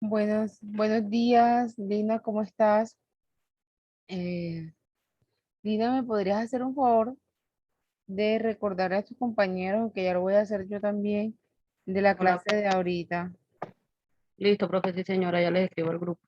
Buenos días, Lina, ¿cómo estás? Eh, Lina, ¿me podrías hacer un favor de recordar a tus compañeros, que ya lo voy a hacer yo también, de la Hola, clase de ahorita? listo, profe, sí, señora, ya les escribo al grupo.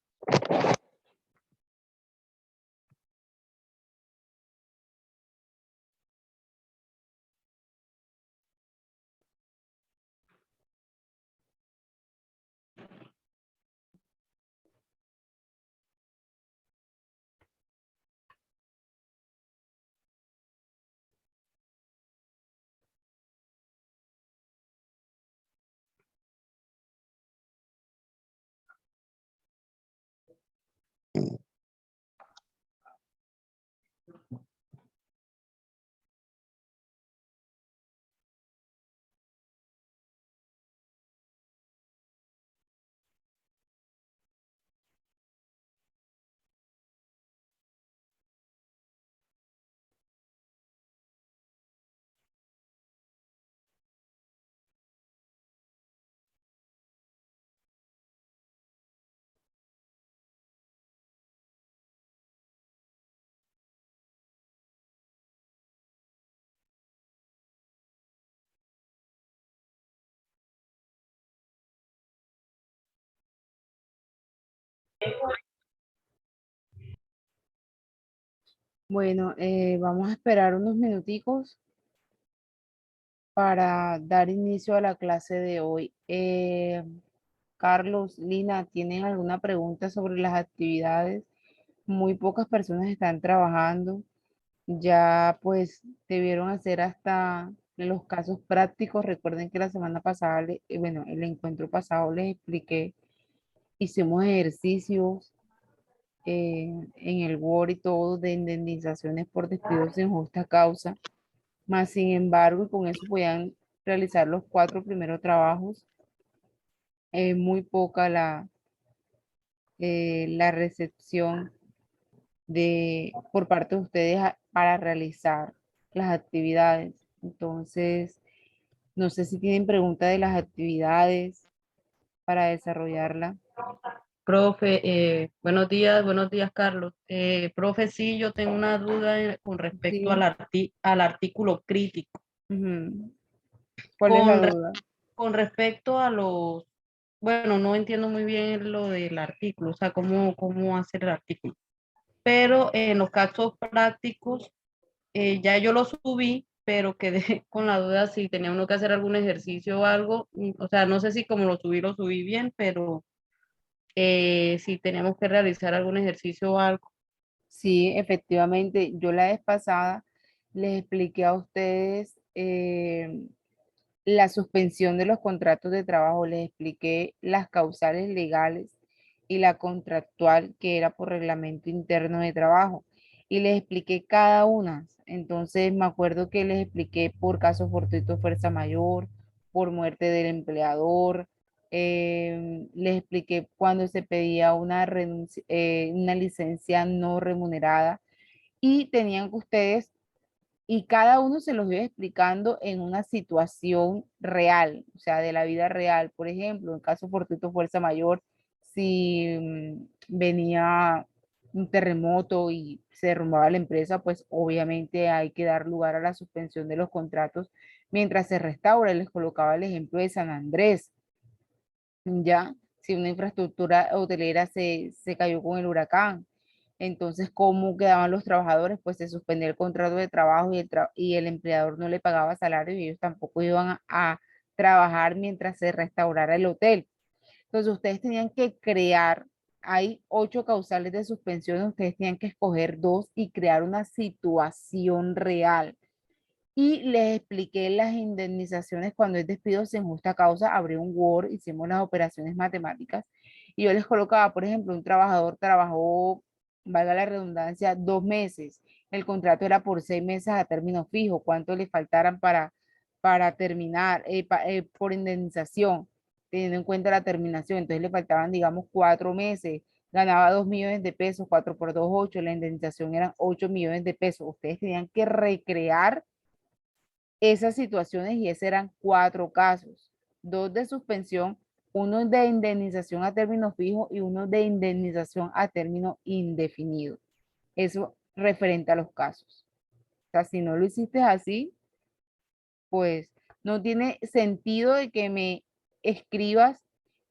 Bueno, vamos a esperar unos minuticos para dar inicio a la clase de hoy. Carlos, Lina, ¿tienen alguna pregunta sobre las actividades? Muy pocas personas están trabajando. Ya pues debieron hacer hasta los casos prácticos. Recuerden que la semana pasada, bueno, el encuentro pasado les expliqué, hicimos ejercicios en el Word y todo de indemnizaciones por despidos sin justa causa. Más sin embargo, y con eso podían realizar los cuatro primeros trabajos. Muy poca la recepción por parte de ustedes para realizar las actividades. Entonces, no sé si tienen pregunta de las actividades para desarrollarla. Profe, buenos días, Carlos. Profe, sí, yo tengo una duda con respecto Sí. al artículo crítico. Ujú. ¿Cuál es la Con, re- duda? con respecto a bueno, no entiendo muy bien lo del artículo, o sea, cómo hacer el artículo. Pero en los casos prácticos, ya yo lo subí, pero quedé con la duda si tenía uno que hacer algún ejercicio o algo. O sea, no sé si como lo subí bien, pero si tenemos que realizar algún ejercicio o algo. Sí, efectivamente, yo la vez pasada les expliqué a ustedes la suspensión de los contratos de trabajo, les expliqué las causales legales y la contractual que era por reglamento interno de trabajo y les expliqué cada una. Entonces me acuerdo que les expliqué por caso fortuito fuerza mayor, por muerte del empleador, les expliqué cuando se pedía una licencia no remunerada y tenían que ustedes y cada uno se los iba explicando en una situación real, o sea, de la vida real. Por ejemplo, en caso fortuito fuerza mayor, si venía un terremoto y se derrumbaba la empresa, pues obviamente hay que dar lugar a la suspensión de los contratos mientras se restaura. Les colocaba el ejemplo de San Andrés, ya, si una infraestructura hotelera se cayó con el huracán. Entonces, ¿cómo quedaban los trabajadores? Pues se suspendía el contrato de trabajo y el empleador no le pagaba salario y ellos tampoco iban a trabajar mientras se restaurara el hotel. Entonces, ustedes tenían que crear, hay 8 causales de suspensión, ustedes tenían que escoger 2 y crear una situación real. Y les expliqué las indemnizaciones cuando es despido sin justa causa. Abrí un Word, hicimos las operaciones matemáticas y yo les colocaba, por ejemplo, un trabajador trabajó, valga la redundancia, 2 meses. El contrato era por 6 meses a término fijo. ¿Cuánto le faltaran para terminar por indemnización, teniendo en cuenta la terminación? Entonces le faltaban, digamos, 4 meses. Ganaba 2 millones de pesos, 4 por 2, 8. La indemnización eran 8 millones de pesos. Ustedes tenían que recrear esas situaciones y esos eran 4 casos, 2 de suspensión uno de indemnización a término fijo y uno de indemnización a término indefinido. Eso referente a los casos. O sea, si no lo hiciste así, pues no tiene sentido de que me escribas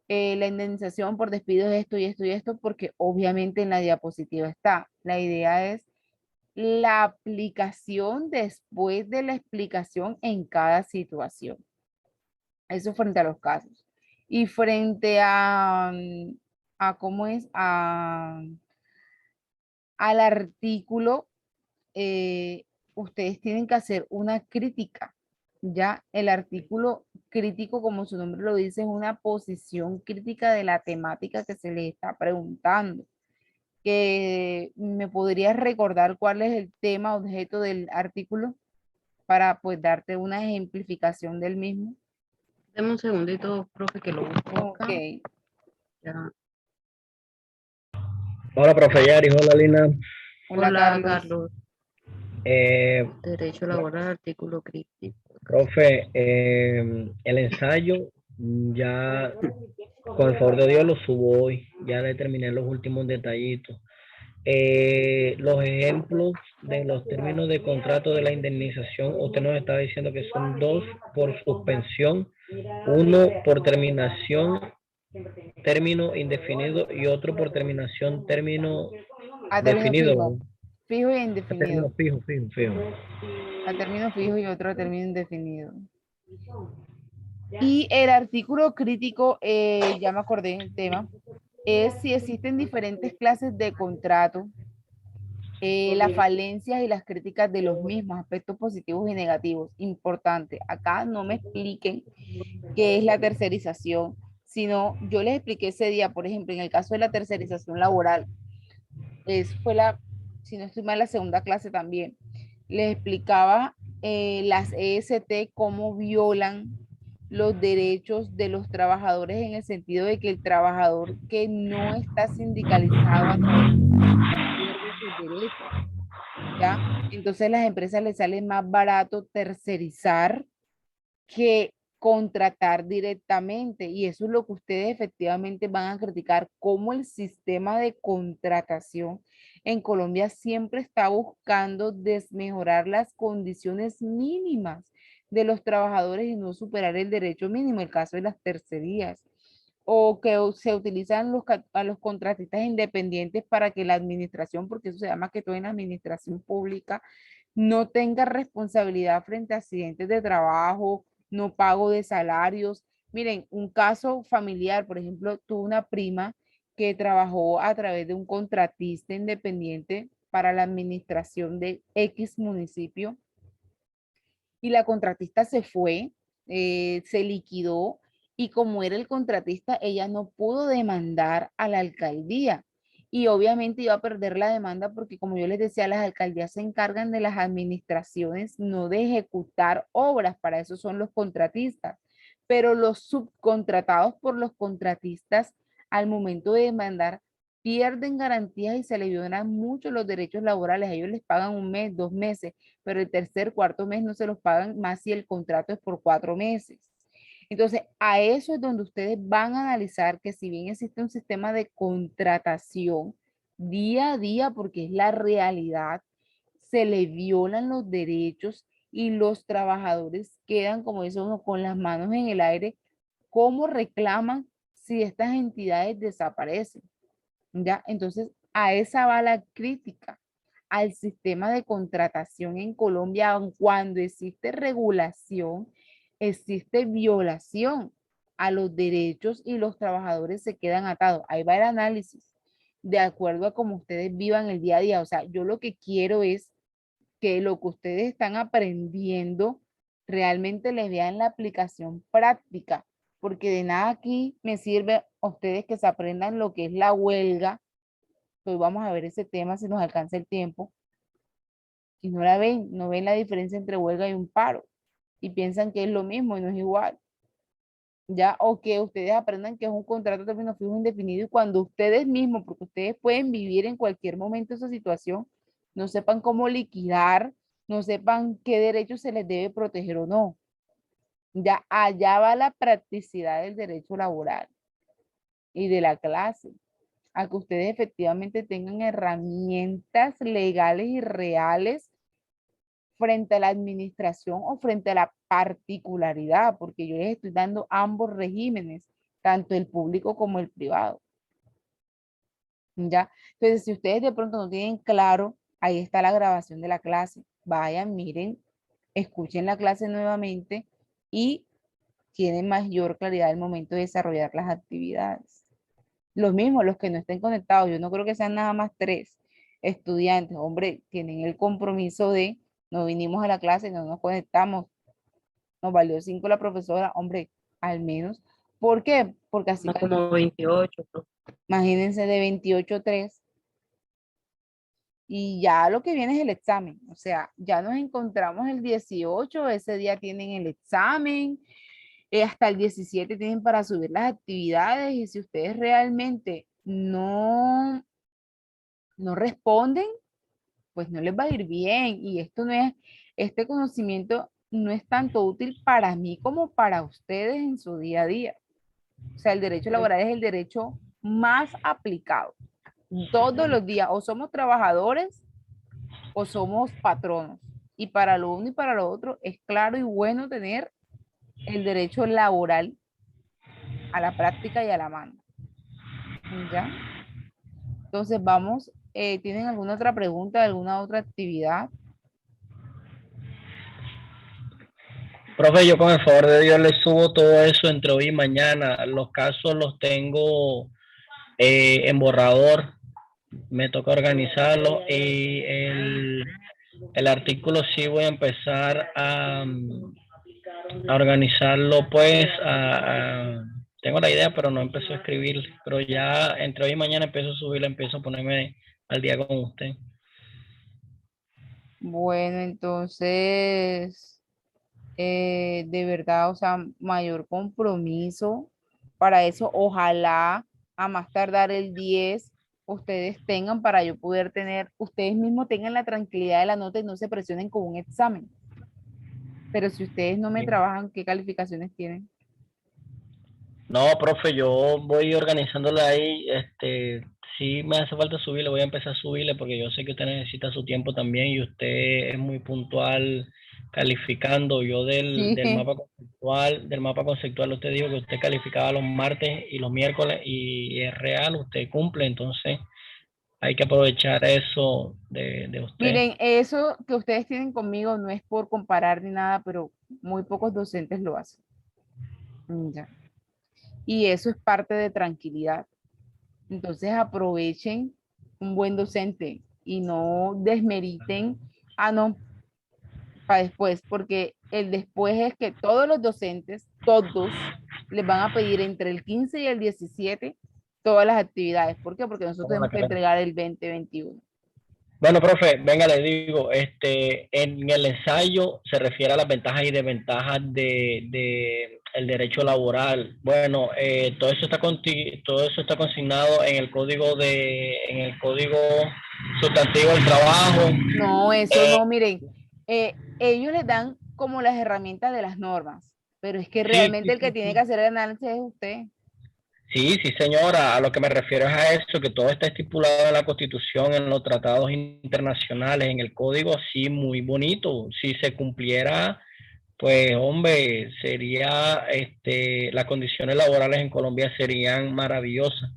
la indemnización por despido de esto y esto y esto, porque obviamente en la diapositiva está. La idea es la aplicación después de la explicación en cada situación. Eso frente a los casos. Y frente a ¿cómo es? Al artículo, ustedes tienen que hacer una crítica. Ya el artículo crítico, como su nombre lo dice, es una posición crítica de la temática que se les está preguntando. Que me podrías recordar cuál es el tema objeto del artículo para pues darte una ejemplificación del mismo. Deme un segundito, profe, que lo busco Ok, acá. Ya. Hola, profe Yari, hola Lina. hola Hola, Carlos. Carlos. Eh, Derecho laboral, artículo crítico. profe, el ensayo ya, con el favor de Dios, lo subo hoy. Ya le terminé los últimos detallitos. Los ejemplos de los términos de contrato de la indemnización, usted nos estaba diciendo que son dos por suspensión, uno por terminación, término indefinido y otro por terminación, término A término definido, fijo. ¿verdad? Fijo e A término indefinido. fijo, fijo, fijo. A término fijo y otro a término indefinido. Y el artículo crítico, ya me acordé del tema, es si existen diferentes clases de contrato, las falencias y las críticas de los mismos, aspectos positivos y negativos. Importante, acá no me expliquen qué es la tercerización, sino yo les expliqué ese día, por ejemplo, en el caso de la tercerización laboral, fue si no estoy mal, la segunda clase también. Les explicaba las EST cómo violan los derechos de los trabajadores en el sentido de que el trabajador que no está sindicalizado a través de pierde sus derechos, ¿ya? Entonces a las empresas les sale más barato tercerizar que contratar directamente. Y eso es lo que ustedes efectivamente van a criticar, cómo el sistema de contratación en Colombia siempre está buscando desmejorar las condiciones mínimas de los trabajadores y no superar el derecho mínimo, el caso de las tercerías. O que se utilizan a los contratistas independientes para que la administración, porque eso se llama que todo en la administración pública, no tenga responsabilidad frente a accidentes de trabajo, no pago de salarios. Miren, un caso familiar, por ejemplo, tuve una prima que trabajó a través de un contratista independiente para la administración de X municipio y la contratista se fue, se liquidó y como era el contratista, ella no pudo demandar a la alcaldía y obviamente iba a perder la demanda porque como yo les decía, las alcaldías se encargan de las administraciones, no de ejecutar obras, para eso son los contratistas, pero los subcontratados por los contratistas al momento de demandar pierden garantías y se les violan mucho los derechos laborales, a ellos les pagan un mes, 2 meses, pero el tercer, cuarto mes no se los pagan más si el contrato es por 4 meses. Entonces, a eso es donde ustedes van a analizar que si bien existe un sistema de contratación día a día, porque es la realidad, se le violan los derechos y los trabajadores quedan, como dice uno, con las manos en el aire, ¿cómo reclaman si estas entidades desaparecen? ¿Ya? Entonces, a esa va la crítica al sistema de contratación en Colombia. Cuando existe regulación, existe violación a los derechos y los trabajadores se quedan atados. Ahí va el análisis, de acuerdo a cómo ustedes vivan el día a día. O sea, yo lo que quiero es que lo que ustedes están aprendiendo realmente les vean la aplicación práctica, porque de nada aquí me sirve a ustedes que se aprendan lo que es la huelga. Hoy vamos a ver ese tema si nos alcanza el tiempo. Si no la ven, no ven la diferencia entre huelga y un paro y piensan que es lo mismo y no es igual. Ya, o que ustedes aprendan que es un contrato de término fijo indefinido y cuando ustedes mismos, porque ustedes pueden vivir en cualquier momento esa situación, no sepan cómo liquidar, no sepan qué derechos se les debe proteger o no. Ya allá va la practicidad del derecho laboral y de la clase, a que ustedes efectivamente tengan herramientas legales y reales frente a la administración o frente a la particularidad, porque yo les estoy dando ambos regímenes, tanto el público como el privado. ¿Ya? Entonces, si ustedes de pronto no tienen claro, ahí está la grabación de la clase. Vayan, miren, escuchen la clase nuevamente y tienen mayor claridad al momento de desarrollar las actividades. Los mismos, los que no estén conectados, yo no creo que sean nada más 3 estudiantes, hombre, tienen el compromiso de no vinimos a la clase, no nos conectamos, nos valió 5 la profesora, hombre, al menos. ¿Por qué? Porque así, como 28, profe. imagínense de 28 a 3 y ya lo que viene es el examen, o sea, ya nos encontramos el 18, ese día tienen el examen, hasta el 17 tienen para subir las actividades y si ustedes realmente no responden, pues no les va a ir bien y esto no es, este conocimiento no es tanto útil para mí como para ustedes en su día a día. O sea, el derecho laboral es el derecho más aplicado. Todos los días o somos trabajadores o somos patronos. Y para lo uno y para lo otro es claro y bueno tener el derecho laboral a la práctica y a la mano. ¿Ya? Entonces vamos, ¿tienen alguna otra pregunta, alguna otra actividad? Profe, yo con el favor de Dios le subo todo eso entre hoy y mañana. Los casos los tengo en borrador, me toca organizarlo y el artículo sí voy a empezar a organizarlo, pues tengo la idea, pero no empecé a escribir, pero ya entre hoy y mañana empiezo a subirla, empiezo a ponerme al día con usted. Bueno, entonces, de verdad, o sea, mayor compromiso para eso. Ojalá a más tardar el 10 ustedes tengan para yo poder tener, ustedes mismos tengan la tranquilidad de la nota y no se presionen con un examen. Pero si ustedes no me trabajan, ¿qué calificaciones tienen? No, profe, yo voy organizándole ahí, sí me hace falta subirle, voy a empezar a subirle porque yo sé que usted necesita su tiempo también y usted es muy puntual calificando. Yo Sí, del mapa conceptual, usted dijo que usted calificaba los martes y los miércoles y es real, usted cumple, entonces hay que aprovechar eso de usted. miren, eso que ustedes tienen conmigo no es por comparar ni nada, pero muy pocos docentes lo hacen. Ya. Y eso es parte de tranquilidad. Entonces aprovechen un buen docente y no desmeriten, no, para después, porque el después es que todos los docentes, todos, les van a pedir entre el 15 y el 17 todas las actividades. ¿Por qué? Porque nosotros tenemos que entregar el 2021. Bueno, profe, venga, le digo, en el ensayo se refiere a las ventajas y desventajas de el derecho laboral. Bueno, todo eso está consignado en el código sustantivo del trabajo. No, eso no, miren, ellos les dan como las herramientas de las normas, pero es que Sí, realmente sí, el que sí, tiene que sí. hacer el análisis es usted. Sí, sí, señora, a lo que me refiero es a eso, que todo está estipulado en la Constitución, en los tratados internacionales, en el código, sí, muy bonito. Si se cumpliera, pues hombre, sería, las condiciones laborales en Colombia serían maravillosas.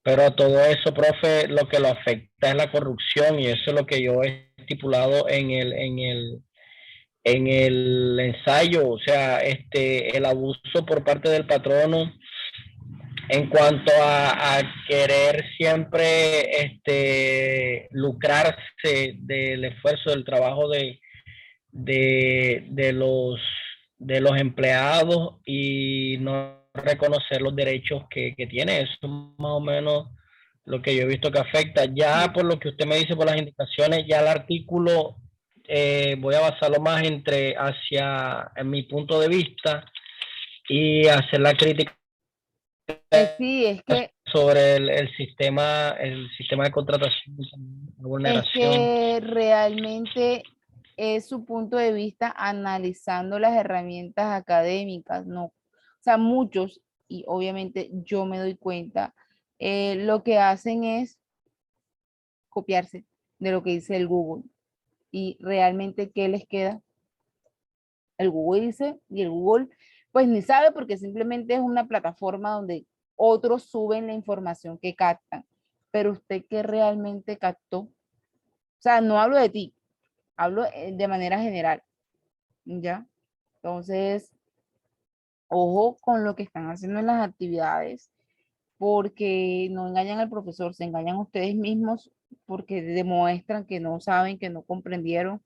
Pero a todo eso, profe, lo que lo afecta es la corrupción y eso es lo que yo he estipulado en el ensayo, o sea, el abuso por parte del patrono en cuanto a querer siempre lucrarse del esfuerzo, del trabajo de los empleados y no reconocer los derechos que tiene. Eso es más o menos lo que yo he visto que afecta. Ya por lo que usted me dice, por las indicaciones, ya el artículo voy a basarlo más en mi punto de vista y hacer la crítica Sí, sobre el sistema de contratación, de es vulneración. que realmente es su punto de vista analizando las herramientas académicas, no. O sea, muchos, y obviamente yo me doy cuenta, lo que hacen es copiarse de lo que dice el Google. Y realmente, ¿qué les queda? El Google dice, y el Google pues ni sabe porque simplemente es una plataforma donde otros suben la información que captan. Pero usted, ¿qué realmente captó? O sea, no hablo de ti, hablo de manera general, ¿ya? Entonces, ojo con lo que están haciendo en las actividades, porque no engañan al profesor, se engañan ustedes mismos porque demuestran que no saben, que no comprendieron,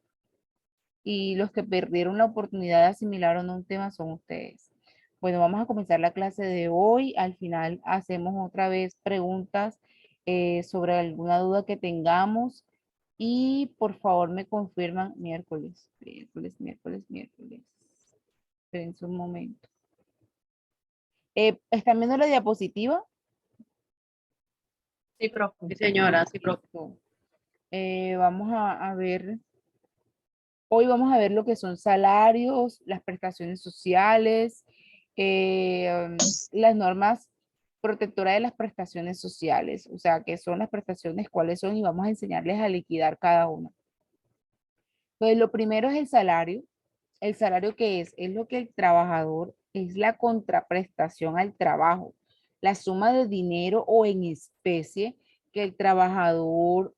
y los que perdieron la oportunidad de asimilar o no un tema son ustedes. Bueno, vamos a comenzar la clase de hoy. Al final hacemos otra vez preguntas sobre alguna duda que tengamos y por favor me confirman miércoles. Esperen un momento. ¿Están viendo la diapositiva? Sí, profe. Sí, señora, sí, profe. Vamos a ver. Hoy vamos a ver lo que son salarios, las prestaciones sociales, las normas protectoras de las prestaciones sociales, o sea, qué son las prestaciones, cuáles son, y vamos a enseñarles a liquidar cada una. Entonces, lo primero es el salario. ¿El salario qué es? Es lo que el trabajador, es la contraprestación al trabajo, la suma de dinero o en especie que el trabajador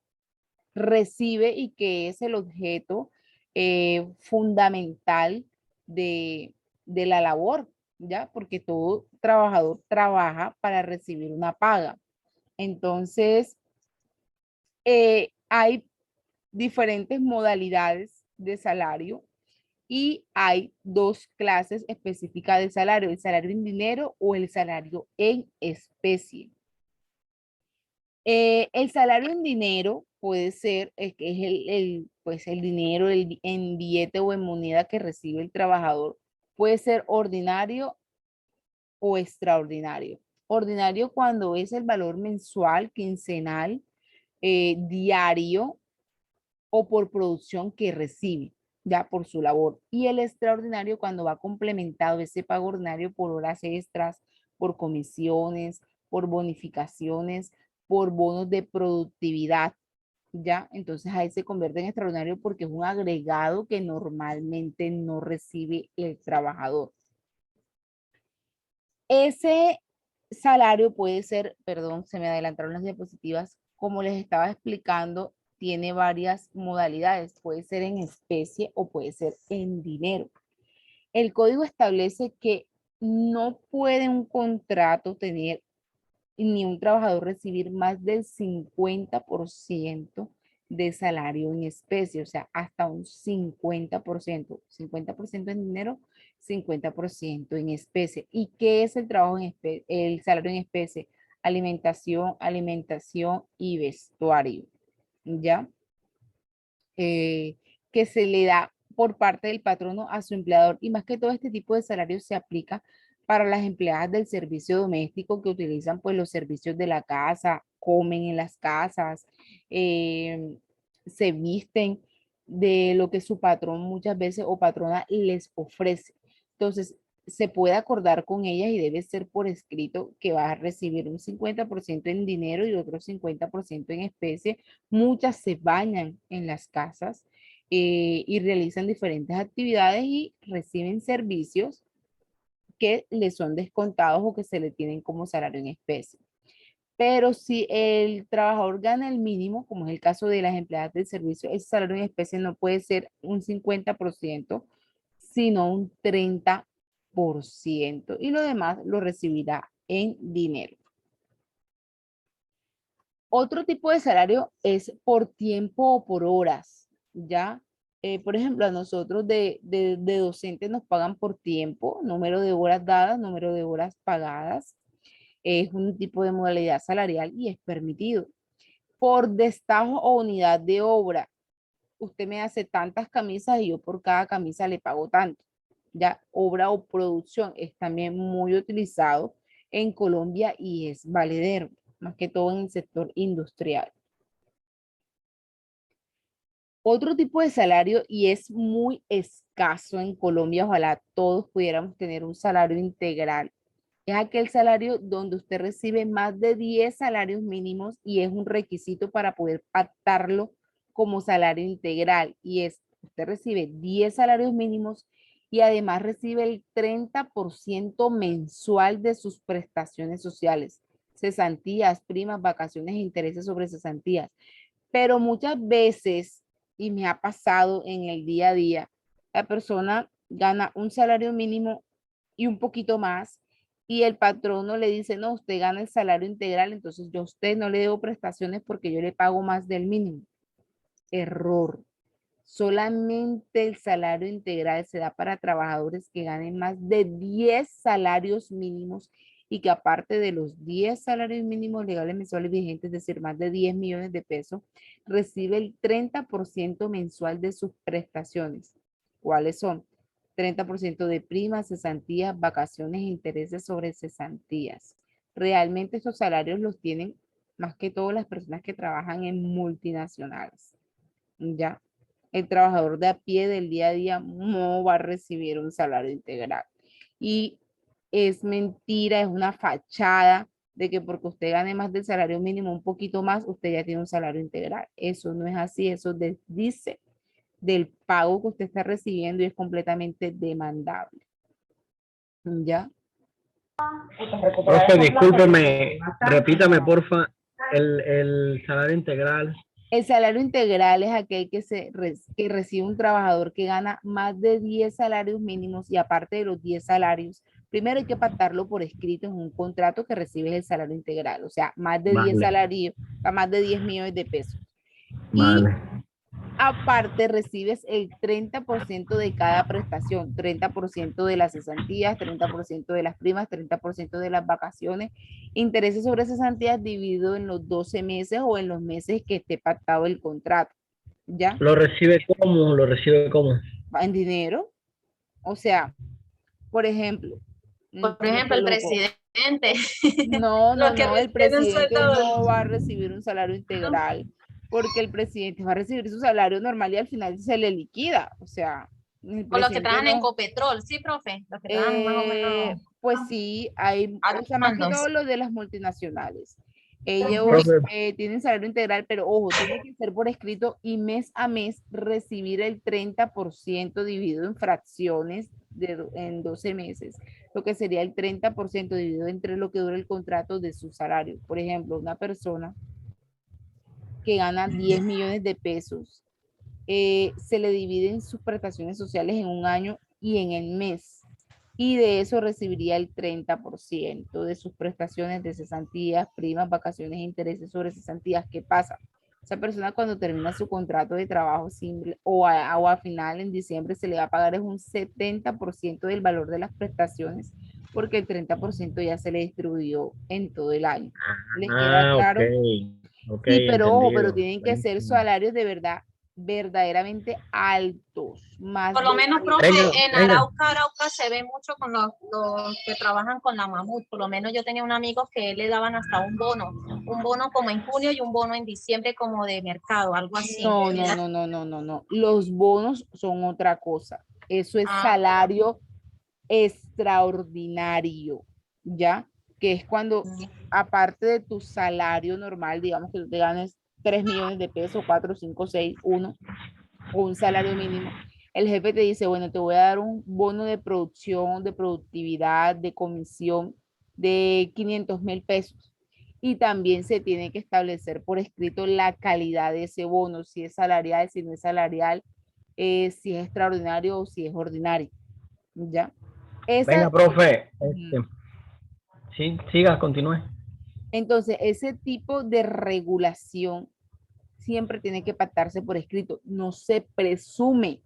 recibe y que es el objeto fundamental de la labor, ¿ya? Porque todo trabajador trabaja para recibir una paga. Entonces, hay diferentes modalidades de salario y hay dos clases específicas de salario, el salario en dinero o el salario en especie. El salario en dinero puede ser, que es pues el dinero en billete o en moneda que recibe el trabajador. Puede ser ordinario o extraordinario. Ordinario cuando es el valor mensual, quincenal, diario o por producción que recibe, ya por su labor. Y el extraordinario cuando va complementado ese pago ordinario por horas extras, por comisiones, por bonificaciones, por bonos de productividad, ¿ya? Entonces ahí se convierte en extraordinario porque es un agregado que normalmente no recibe el trabajador. Ese salario puede ser, perdón, se me adelantaron las diapositivas, como les estaba explicando, tiene varias modalidades, puede ser en especie o puede ser en dinero. El código establece que no puede un contrato tener ni un trabajador recibir más del 50% de salario en especie, o sea, hasta un 50% en dinero, 50% en especie. ¿Y qué es el trabajo en especie, el salario en especie? Alimentación y vestuario, ¿ya? Que se le da por parte del patrono a su empleador, y más que todo este tipo de salario se aplica para las empleadas del servicio doméstico que utilizan pues los servicios de la casa, comen en las casas, se visten de lo que su patrón muchas veces o patrona les ofrece. Entonces, se puede acordar con ellas y debe ser por escrito que va a recibir un 50% en dinero y otro 50% en especie. Muchas se bañan en las casas y realizan diferentes actividades y reciben servicios que les son descontados o que se le tienen como salario en especie. Pero si el trabajador gana el mínimo, como es el caso de las empleadas del servicio, ese salario en especie no puede ser un 50%, sino un 30%, y lo demás lo recibirá en dinero. Otro tipo de salario es por tiempo o por horas, ¿ya? Por ejemplo, a nosotros de docentes nos pagan por tiempo, número de horas dadas, número de horas pagadas. Es un tipo de modalidad salarial y es permitido. Por destajo o unidad de obra, usted me hace tantas camisas y yo por cada camisa le pago tanto. Ya, obra o producción es también muy utilizado en Colombia y es valedero, más que todo en el sector industrial. Otro tipo de salario, y es muy escaso en Colombia, ojalá todos pudiéramos tener un salario integral, es aquel salario donde usted recibe más de 10 salarios mínimos y es un requisito para poder pactarlo como salario integral. Y es, usted recibe 10 salarios mínimos y además recibe el 30% mensual de sus prestaciones sociales, cesantías, primas, vacaciones e intereses sobre cesantías. Pero muchas veces, y me ha pasado en el día a día, la persona gana un salario mínimo y un poquito más, y el patrono le dice, no, usted gana el salario integral, entonces yo a usted no le debo prestaciones porque yo le pago más del mínimo. Error. Solamente el salario integral se da para trabajadores que ganen más de 10 salarios mínimos y que aparte de los 10 salarios mínimos legales mensuales vigentes, es decir, más de 10 millones de pesos, recibe el 30% mensual de sus prestaciones. ¿Cuáles son? 30% de primas, cesantías, vacaciones e intereses sobre cesantías. Realmente estos salarios los tienen más que todo las personas que trabajan en multinacionales. ¿Ya? El trabajador de a pie del día a día no va a recibir un salario integral. Y es mentira, es una fachada de que porque usted gane más del salario mínimo, un poquito más, usted ya tiene un salario integral. Eso no es así, eso dice del pago que usted está recibiendo y es completamente demandable. ¿Ya? Profe, discúlpeme, repítame porfa el salario integral. El salario integral es aquel que recibe un trabajador que gana más de 10 salarios mínimos y aparte de los 10 salarios, primero hay que pactarlo por escrito en un contrato que recibes el salario integral, o sea, más de 10 Vale, salarios, más de 10 millones de pesos. Y vale. aparte recibes el 30% de cada prestación, 30% de las cesantías, 30% de las primas, 30% de las vacaciones, intereses sobre cesantías dividido en los 12 meses o en los meses que esté pactado el contrato, ¿ya? ¿Lo recibe cómo? ¿Lo recibe cómo? Va en dinero, o sea, por ejemplo, Por te lo ejemplo, el coloco. presidente, No, no, lo que no, el recibe un presidente sueldo, no va a recibir un salario integral porque el presidente va a recibir su salario normal y al final se le liquida. O sea, el O los que presidente trabajan en no. Copetrol, sí, profe, los que trabajan más o menos Pues sí, hay, o altos sea, más que mandos. todo lo de las multinacionales. Ellos Profe, tienen salario integral, pero ojo, tiene que ser por escrito y mes a mes recibir el 30% dividido en fracciones en 12 meses, lo que sería el 30% dividido entre lo que dura el contrato de su salario. Por ejemplo, una persona que gana 10 millones de pesos, se le dividen sus prestaciones sociales en un año y en el mes. Y de eso recibiría el 30% de sus prestaciones de cesantías, primas, vacaciones e intereses sobre cesantías. ¿Qué pasa? Esa persona cuando termina su contrato de trabajo simple o a final en diciembre se le va a pagar es un 70% del valor de las prestaciones porque el 30% ya se le distribuyó en todo el año. ¿Les queda ok, claro? ok, Sí, pero ojo, pero entendido. tienen que ser Buenísimo. salarios de verdad, verdaderamente altos, más Por lo de menos, 10. profe, Venga, en venga. Arauca se ve mucho con los que trabajan con la mamut. Por lo menos yo tenía un amigo que le daban hasta un bono como en junio y un bono en diciembre como de mercado, algo así. No, no, ¿Verdad? no, no, no, no, no. Los bonos son otra cosa. Eso es Ah, salario extraordinario, ¿ya? Que es cuando, aparte de tu salario normal, digamos que tú te ganes 3 millones de pesos, 4, 5, 6, 1, o un salario mínimo, el jefe te dice, bueno, te voy a dar un bono de producción, de productividad, de comisión de 500.000 pesos. Y también se tiene que establecer por escrito la calidad de ese bono, si es salarial, si no es salarial, si es extraordinario o si es ordinario. ¿Ya? Venga, Esa, profe. ujú. Sí, siga, continúe. Entonces, ese tipo de regulación siempre tiene que pactarse por escrito, no se presume.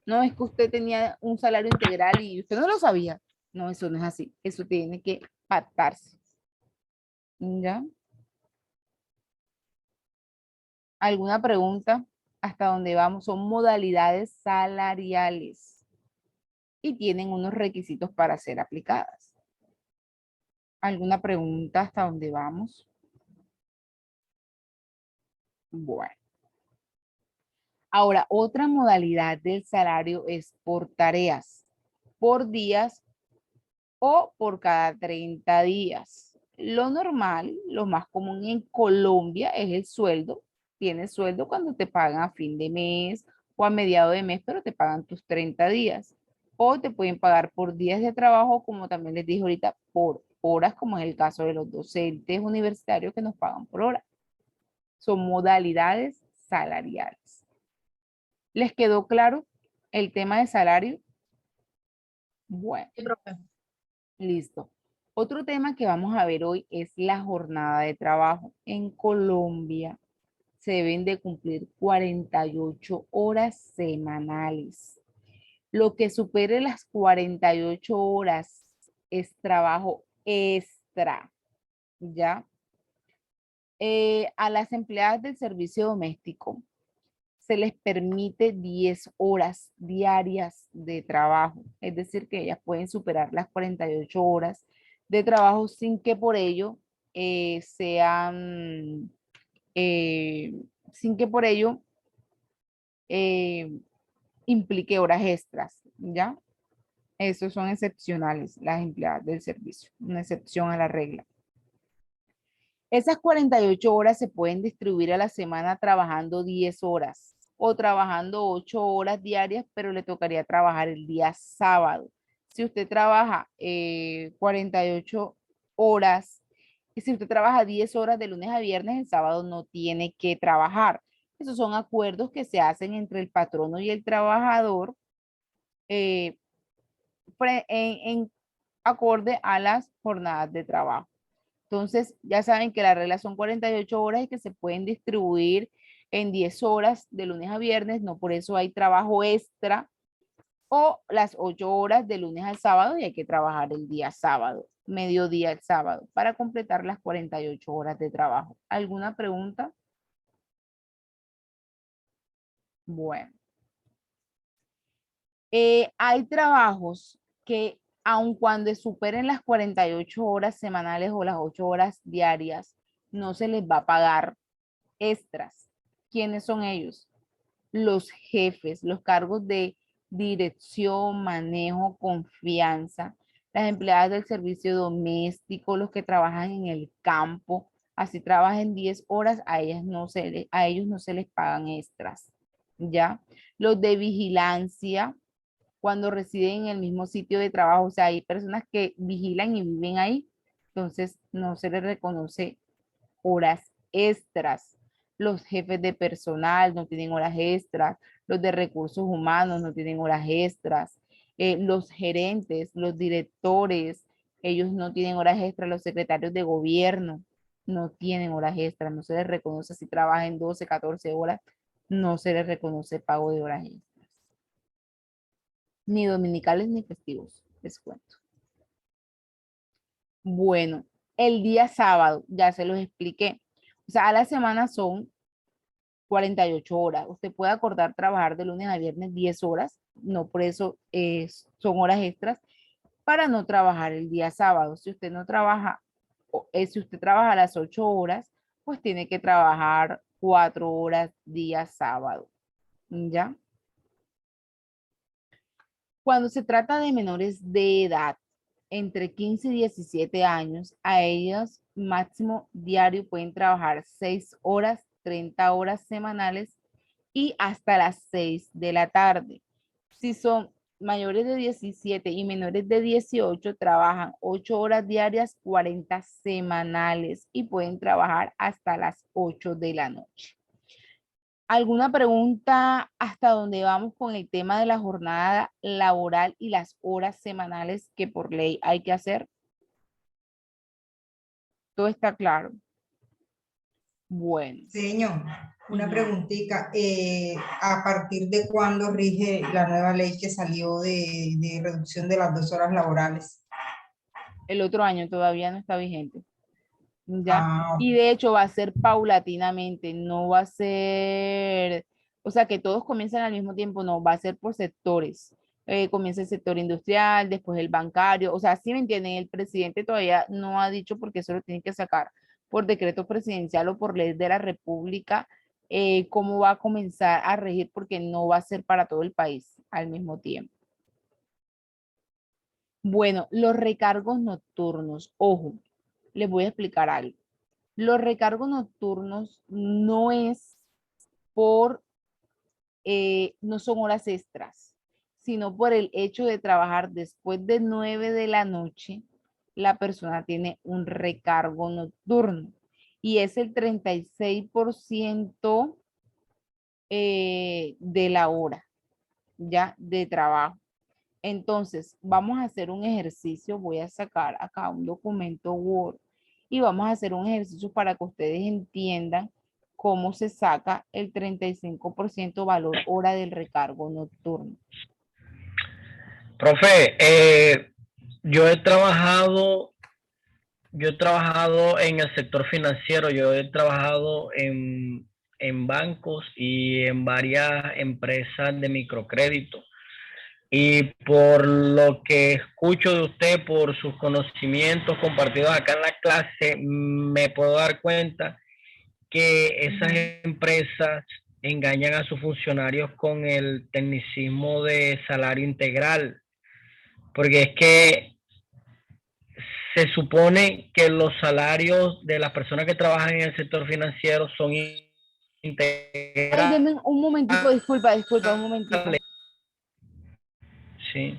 No es que usted tenía un salario integral y usted no lo sabía. No, eso no es así. Eso tiene que pactarse. ¿Ya? ¿Alguna pregunta? ¿Hasta dónde vamos? Son modalidades salariales y tienen unos requisitos para ser aplicadas. ¿Alguna pregunta hasta dónde vamos? Bueno. Ahora, otra modalidad del salario es por tareas, por días o por cada 30 días. Lo normal, lo más común en Colombia es el sueldo. Tienes sueldo cuando te pagan a fin de mes o a mediado de mes, pero te pagan tus 30 días. O te pueden pagar por días de trabajo, como también les dije ahorita, por horas, como es el caso de los docentes universitarios que nos pagan por hora. Son modalidades salariales. ¿Les quedó claro el tema de salario? Bueno. Sí, profe. Listo. Otro tema que vamos a ver hoy es la jornada de trabajo. En Colombia se deben de cumplir 48 horas semanales. Lo que supere las 48 horas es trabajo extra, ¿ya? A las empleadas del servicio doméstico se les permite 10 horas diarias de trabajo, es decir, que ellas pueden superar las 48 horas de trabajo sin que por ello sean, sin que por ello eh, implique horas extras, ¿ya? Esos son excepcionales, las empleadas del servicio, una excepción a la regla. Esas 48 horas se pueden distribuir a la semana trabajando 10 horas o trabajando 8 horas diarias, pero le tocaría trabajar el día sábado. Si usted trabaja 48 horas, y si usted trabaja 10 horas de lunes a viernes, el sábado no tiene que trabajar. Esos son acuerdos que se hacen entre el patrono y el trabajador eh, en acorde a las jornadas de trabajo. Entonces, ya saben que la regla son 48 horas y que se pueden distribuir en 10 horas de lunes a viernes, no por eso hay trabajo extra, o las 8 horas de lunes al sábado y hay que trabajar el día sábado, mediodía el sábado, para completar las 48 horas de trabajo. ¿Alguna pregunta? Bueno. Hay trabajos que aun cuando superen las 48 horas semanales o las 8 horas diarias, no se les va a pagar extras. ¿Quiénes son ellos? Los jefes, los cargos de dirección, manejo, confianza, las empleadas del servicio doméstico, los que trabajan en el campo, así trabajan 10 horas, a ellos no se les pagan extras, ¿ya? Los de vigilancia, cuando residen en el mismo sitio de trabajo, o sea, hay personas que vigilan y viven ahí, entonces no se les reconoce horas extras. Los jefes de personal no tienen horas extras, los de recursos humanos no tienen horas extras, los gerentes, los directores, ellos no tienen horas extras, los secretarios de gobierno no tienen horas extras, no se les reconoce si trabajan 12, 14 horas, no se les reconoce pago de horas extras. Ni dominicales ni festivos, les cuento. Bueno, el día sábado, ya se los expliqué. O sea, a la semana son 48 horas. Usted puede acordar trabajar de lunes a viernes 10 horas, no por eso son horas extras, para no trabajar el día sábado. Si usted no trabaja, si usted trabaja a las 8 horas, pues tiene que trabajar 4 horas día sábado. ¿Ya? Cuando se trata de menores de edad, entre 15 y 17 años, a ellos máximo diario pueden trabajar 6 horas, 30 horas semanales y hasta las 6 de la tarde. Si son mayores de 17 y menores de 18, trabajan 8 horas diarias, 40 semanales y pueden trabajar hasta las 8 de la noche. ¿Alguna pregunta hasta dónde vamos con el tema de la jornada laboral y las horas semanales que por ley hay que hacer? Todo está claro. Bueno. Señor, una preguntita. ¿A partir de cuándo rige la nueva ley que salió de reducción de las 2 horas laborales? El otro año todavía no está vigente. ¿Ya? Ah, Y de hecho va a ser paulatinamente, no va a ser, o sea, que todos comiencen al mismo tiempo, no, va a ser por sectores. Comienza el sector industrial, después el bancario, o sea, ¿sí me entienden? El presidente todavía no ha dicho porque eso lo tiene que sacar por decreto presidencial o por ley de la República cómo va a comenzar a regir, porque no va a ser para todo el país al mismo tiempo. Bueno, los recargos nocturnos, ojo, les voy a explicar algo. Los recargos nocturnos no es por, no son horas extras, sino por el hecho de trabajar después de 9 de la noche, la persona tiene un recargo nocturno y es el 36% de la hora ya de trabajo. Entonces, vamos a hacer un ejercicio. Voy a sacar acá un documento Word y vamos a hacer un ejercicio para que ustedes entiendan cómo se saca el 35% valor hora del recargo nocturno. Profe, yo he trabajado en el sector financiero, yo he trabajado en bancos y en varias empresas de microcrédito. Y por lo que escucho de usted, por sus conocimientos compartidos acá en la clase, me puedo dar cuenta que esas empresas engañan a sus funcionarios con el tecnicismo de salario integral, porque es que se supone que los salarios de las personas que trabajan en el sector financiero son integrales. Ay, denme un momentico, disculpa, un momentico. Sí.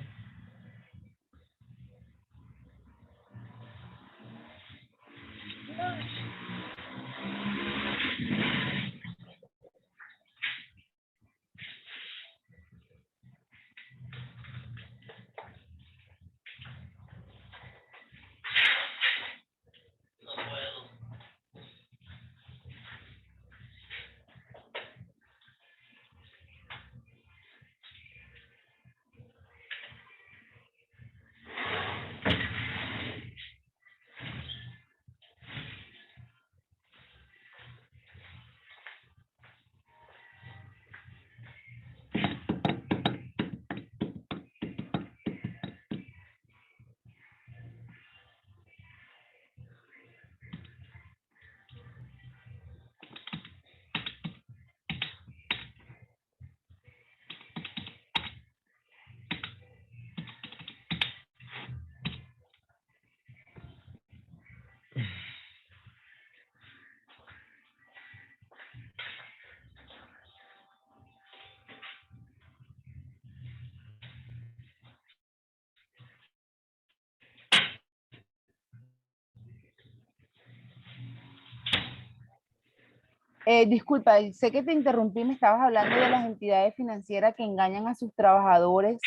Disculpa, sé que te interrumpí, me estabas hablando de las entidades financieras que engañan a sus trabajadores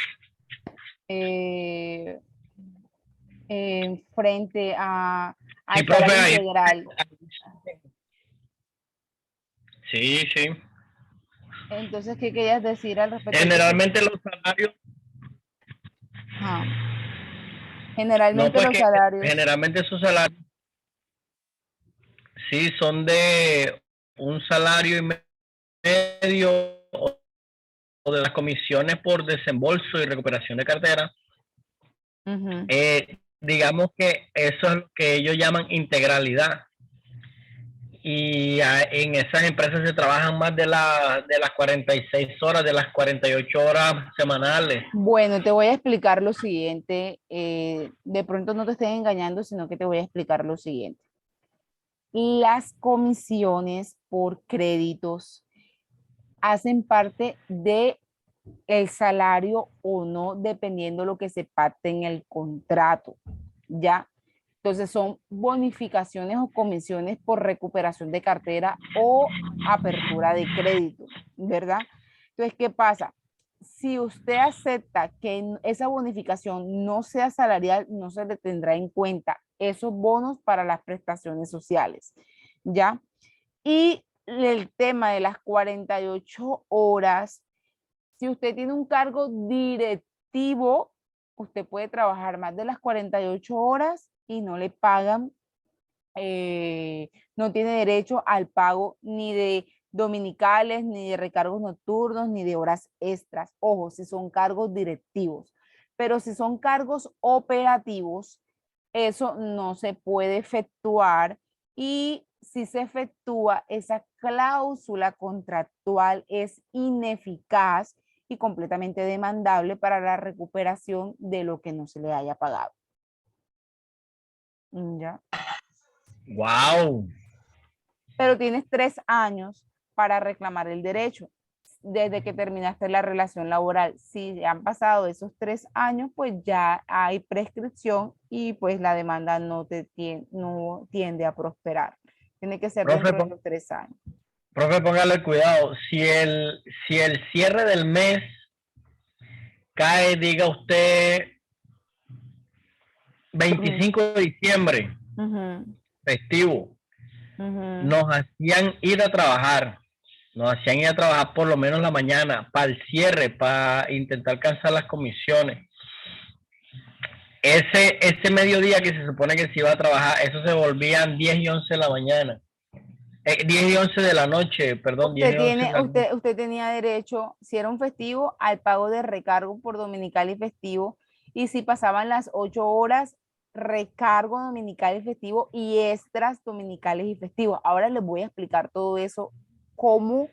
eh, frente Sí, al profe, salario integral. sí, sí. Entonces, ¿qué querías decir al respecto? Generalmente los salarios, Ajá. no, Generalmente pues los que salarios. generalmente esos salarios, sí, son de un salario y medio o de las comisiones por desembolso y recuperación de cartera. Ujú. Digamos que eso es lo que ellos llaman integralidad. Y en esas empresas se trabajan más de las 46 horas, de las 48 horas semanales. Bueno, te voy a explicar lo siguiente. De pronto no te estén engañando, sino que te voy a explicar lo siguiente. Las comisiones por créditos hacen parte de el salario o no, dependiendo lo que se pacte en el contrato, ¿ya? Entonces son bonificaciones o comisiones por recuperación de cartera o apertura de crédito, ¿verdad? Entonces, ¿qué pasa? Si usted acepta que esa bonificación no sea salarial, no se le tendrá en cuenta esos bonos para las prestaciones sociales, ¿ya? Y el tema de las 48 horas, si usted tiene un cargo directivo, usted puede trabajar más de las 48 horas y no le pagan, no tiene derecho al pago ni de dominicales, ni de recargos nocturnos, ni de horas extras. Ojo, si son cargos directivos. Pero si son cargos operativos, eso no se puede efectuar y si se efectúa, esa cláusula contractual es ineficaz y completamente demandable para la recuperación de lo que no se le haya pagado. ¿Ya? Wow. Pero tienes 3 años para reclamar el derecho desde que terminaste la relación laboral. Si han pasado esos 3 años, pues ya hay prescripción y pues la demanda no tiende a prosperar. Tiene que ser Profe, dentro de los 3 años. profe, póngale cuidado. Si el cierre del mes cae, diga usted, 25 de diciembre, festivo, nos hacían ir a trabajar. Nos hacían ir a trabajar por lo menos la mañana, para el cierre, para intentar alcanzar las comisiones. Ese mediodía que se supone que se iba a trabajar, eso se volvían 10 y 11 de la mañana. 10 y 11 de la noche, perdón. 10 y 11 de la noche. Usted tenía derecho, si era un festivo, al pago de recargo por dominical y festivo. Y si pasaban las 8 horas, recargo dominical y festivo y extras dominicales y festivos. Ahora les voy a explicar todo eso, cómo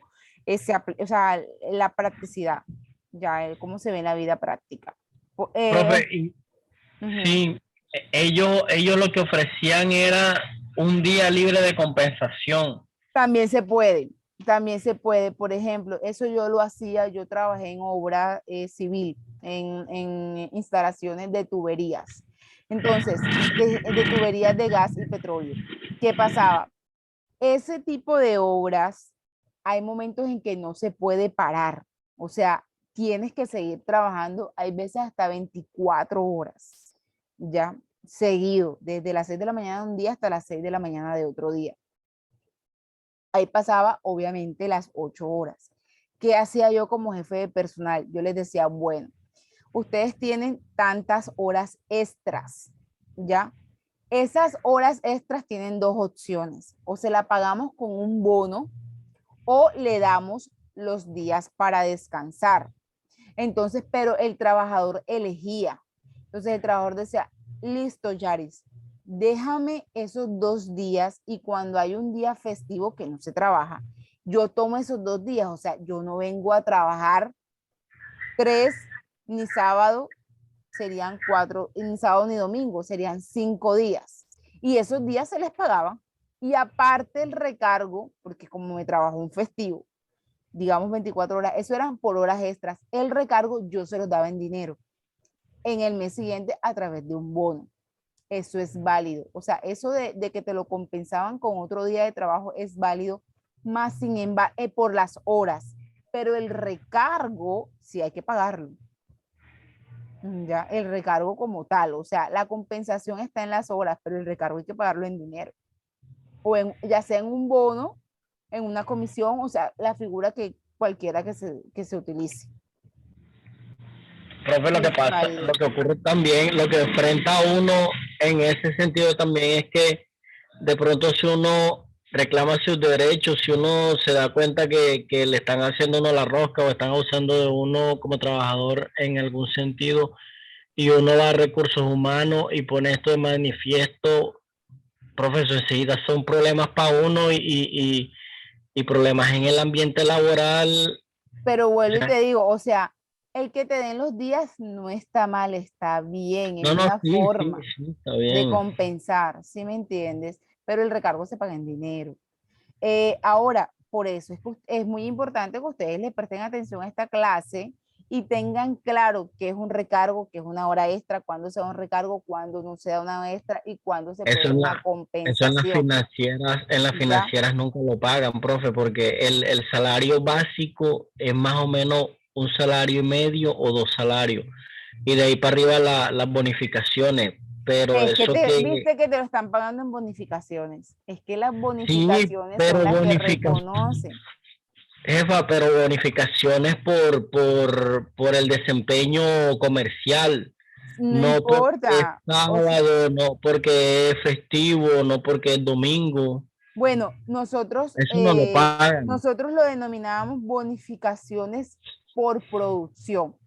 o sea, la practicidad, ya, cómo se ve en la vida práctica. Profe, sí, ellos lo que ofrecían era un día libre de compensación. También se puede, también se puede. Por ejemplo, eso yo lo hacía, yo trabajé en obra civil, en instalaciones de tuberías. Entonces, de tuberías de gas y petróleo. ¿Qué pasaba? Ese tipo de obras, hay momentos en que no se puede parar. O sea, tienes que seguir trabajando, hay veces hasta 24 horas, ya, seguido, desde las 6 de la mañana de un día hasta las 6 de la mañana de otro día. Ahí pasaba, obviamente, las 8 horas. ¿Qué hacía yo como jefe de personal? Yo les decía, bueno, ustedes tienen tantas horas extras, ¿ya? Esas horas extras tienen 2 opciones. O se la pagamos con un bono o le damos los días para descansar. Entonces, pero el trabajador elegía. Entonces el trabajador decía, listo, Yaris, déjame esos 2 días y cuando hay un día festivo que no se trabaja, yo tomo esos 2 días, o sea, yo no vengo a trabajar 3 ni sábado, serían 4, ni sábado ni domingo, serían 5 días. Y esos días se les pagaban. Y aparte el recargo, porque como me trabajó un festivo, digamos 24 horas, eso eran por horas extras. El recargo yo se los daba en dinero en el mes siguiente a través de un bono. Eso es válido. O sea, eso de que te lo compensaban con otro día de trabajo es válido, más sin embargo, por las horas. Pero el recargo sí hay que pagarlo. Ya, el recargo como tal. O sea, la compensación está en las horas, pero el recargo hay que pagarlo en dinero. O ya sea en un bono, en una comisión, o sea, la figura que cualquiera que se utilice. Profe, lo que pasa, lo que ocurre también, lo que enfrenta a uno en ese sentido también es que de pronto si uno reclama sus derechos, si uno se da cuenta que le están haciendo uno la rosca o están abusando de uno como trabajador en algún sentido y uno va a recursos humanos y pone esto de manifiesto, profesor, enseguida son problemas para uno y problemas en el ambiente laboral. Pero vuelvo y te digo, o sea, el que te den los días no está mal, está bien, es una forma está bien. de compensar, ¿sí me entiendes? Pero el recargo se paga en dinero. Ahora, por eso es muy importante que ustedes le presten atención a esta clase y tengan claro qué es un recargo, qué es una hora extra, cuándo se da un recargo, cuándo no se da una extra y cuándo se puede dar una compensación. En las financieras nunca lo pagan, profe, porque el salario básico es más o menos un salario y medio o 2 salarios. Y de ahí para arriba las bonificaciones. Pero es eso viste que te lo están pagando en bonificaciones. Es que las bonificaciones son las que reconocen. Jefa, pero bonificaciones por el desempeño comercial. No importa. Porque es sábado, no porque es festivo, no porque es domingo. Bueno, nosotros, eso no lo pagan. Nosotros lo denominábamos bonificaciones por producción,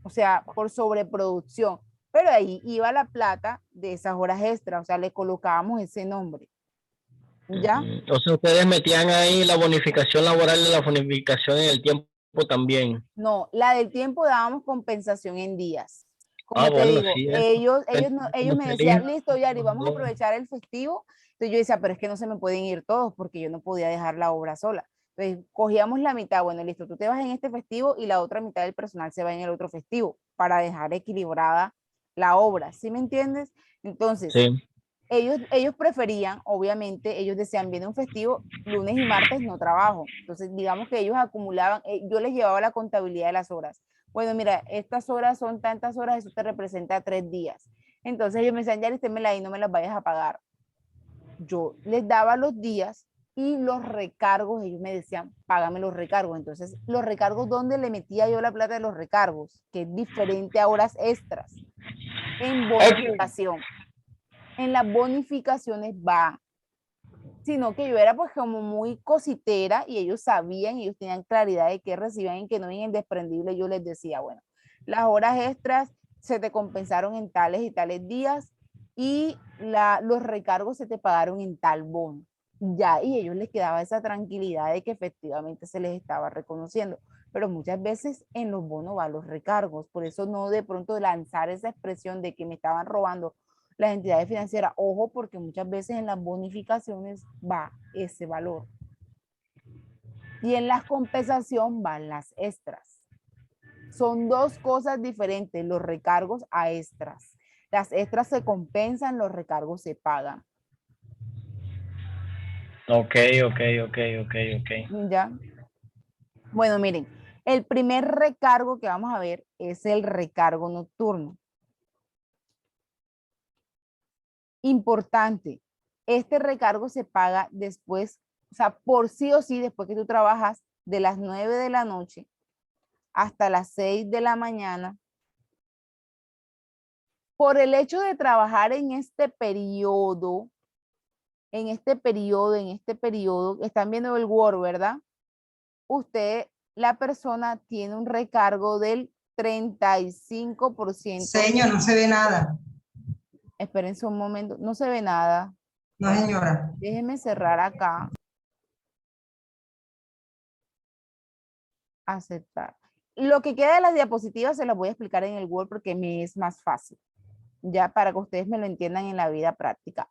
o sea, por sobreproducción. Pero ahí iba la plata de esas horas extras, o sea, le colocábamos ese nombre. ¿Ya? O sea, ustedes metían ahí la bonificación laboral y la bonificación en el tiempo también. No, la del tiempo dábamos compensación en días. Ah, Como te bueno, digo, sí, eso. ellos Como me se decían, elija. listo, Yari, vamos a aprovechar el festivo. Entonces yo decía, pero es que no se me pueden ir todos porque yo no podía dejar la obra sola. Entonces cogíamos la mitad, bueno, listo, tú te vas en este festivo y la otra mitad del personal se va en el otro festivo para dejar equilibrada la obra, ¿sí me entiendes? Entonces, Sí. ellos preferían, obviamente, ellos decían, viene un festivo, lunes y martes no trabajo. Entonces, digamos que ellos acumulaban, yo les llevaba la contabilidad de las horas. Bueno, mira, estas horas son tantas horas, eso te representa 3 días. Entonces ellos me decían, ya la y no me las vayas a pagar. Yo les daba los días y los recargos, ellos me decían, págame los recargos. Entonces, los recargos, ¿dónde le metía yo la plata de los recargos? Que es diferente a horas extras. En bonificación. En las bonificaciones va, sino que yo era pues como muy cositera y ellos sabían, ellos tenían claridad de qué recibían y qué no, y en desprendible yo les decía, bueno, las horas extras se te compensaron en tales y tales días y los recargos se te pagaron en tal bono. Ya, y a ellos les quedaba esa tranquilidad de que efectivamente se les estaba reconociendo, pero muchas veces en los bonos van los recargos, por eso no de pronto lanzar esa expresión de que me estaban robando las entidades financieras. Ojo, porque muchas veces en las bonificaciones va ese valor. Y en la compensación van las extras. Son dos cosas diferentes, los recargos a extras. Las extras se compensan, los recargos se pagan. Ok. ¿Ya? Bueno, miren, el primer recargo que vamos a ver es el recargo nocturno. Importante, este recargo se paga después, o sea, por sí o sí, después que tú trabajas de las 9 de la noche hasta las 6 de la mañana, por el hecho de trabajar en este periodo, están viendo el Word, ¿verdad? Usted, la persona tiene un recargo del 35%. Señor, no se ve nada. Espérense un momento, no se ve nada. No, señora. Déjeme cerrar acá. Aceptar. Lo que queda de las diapositivas se las voy a explicar en el Word porque me es más fácil. Ya para que ustedes me lo entiendan en la vida práctica.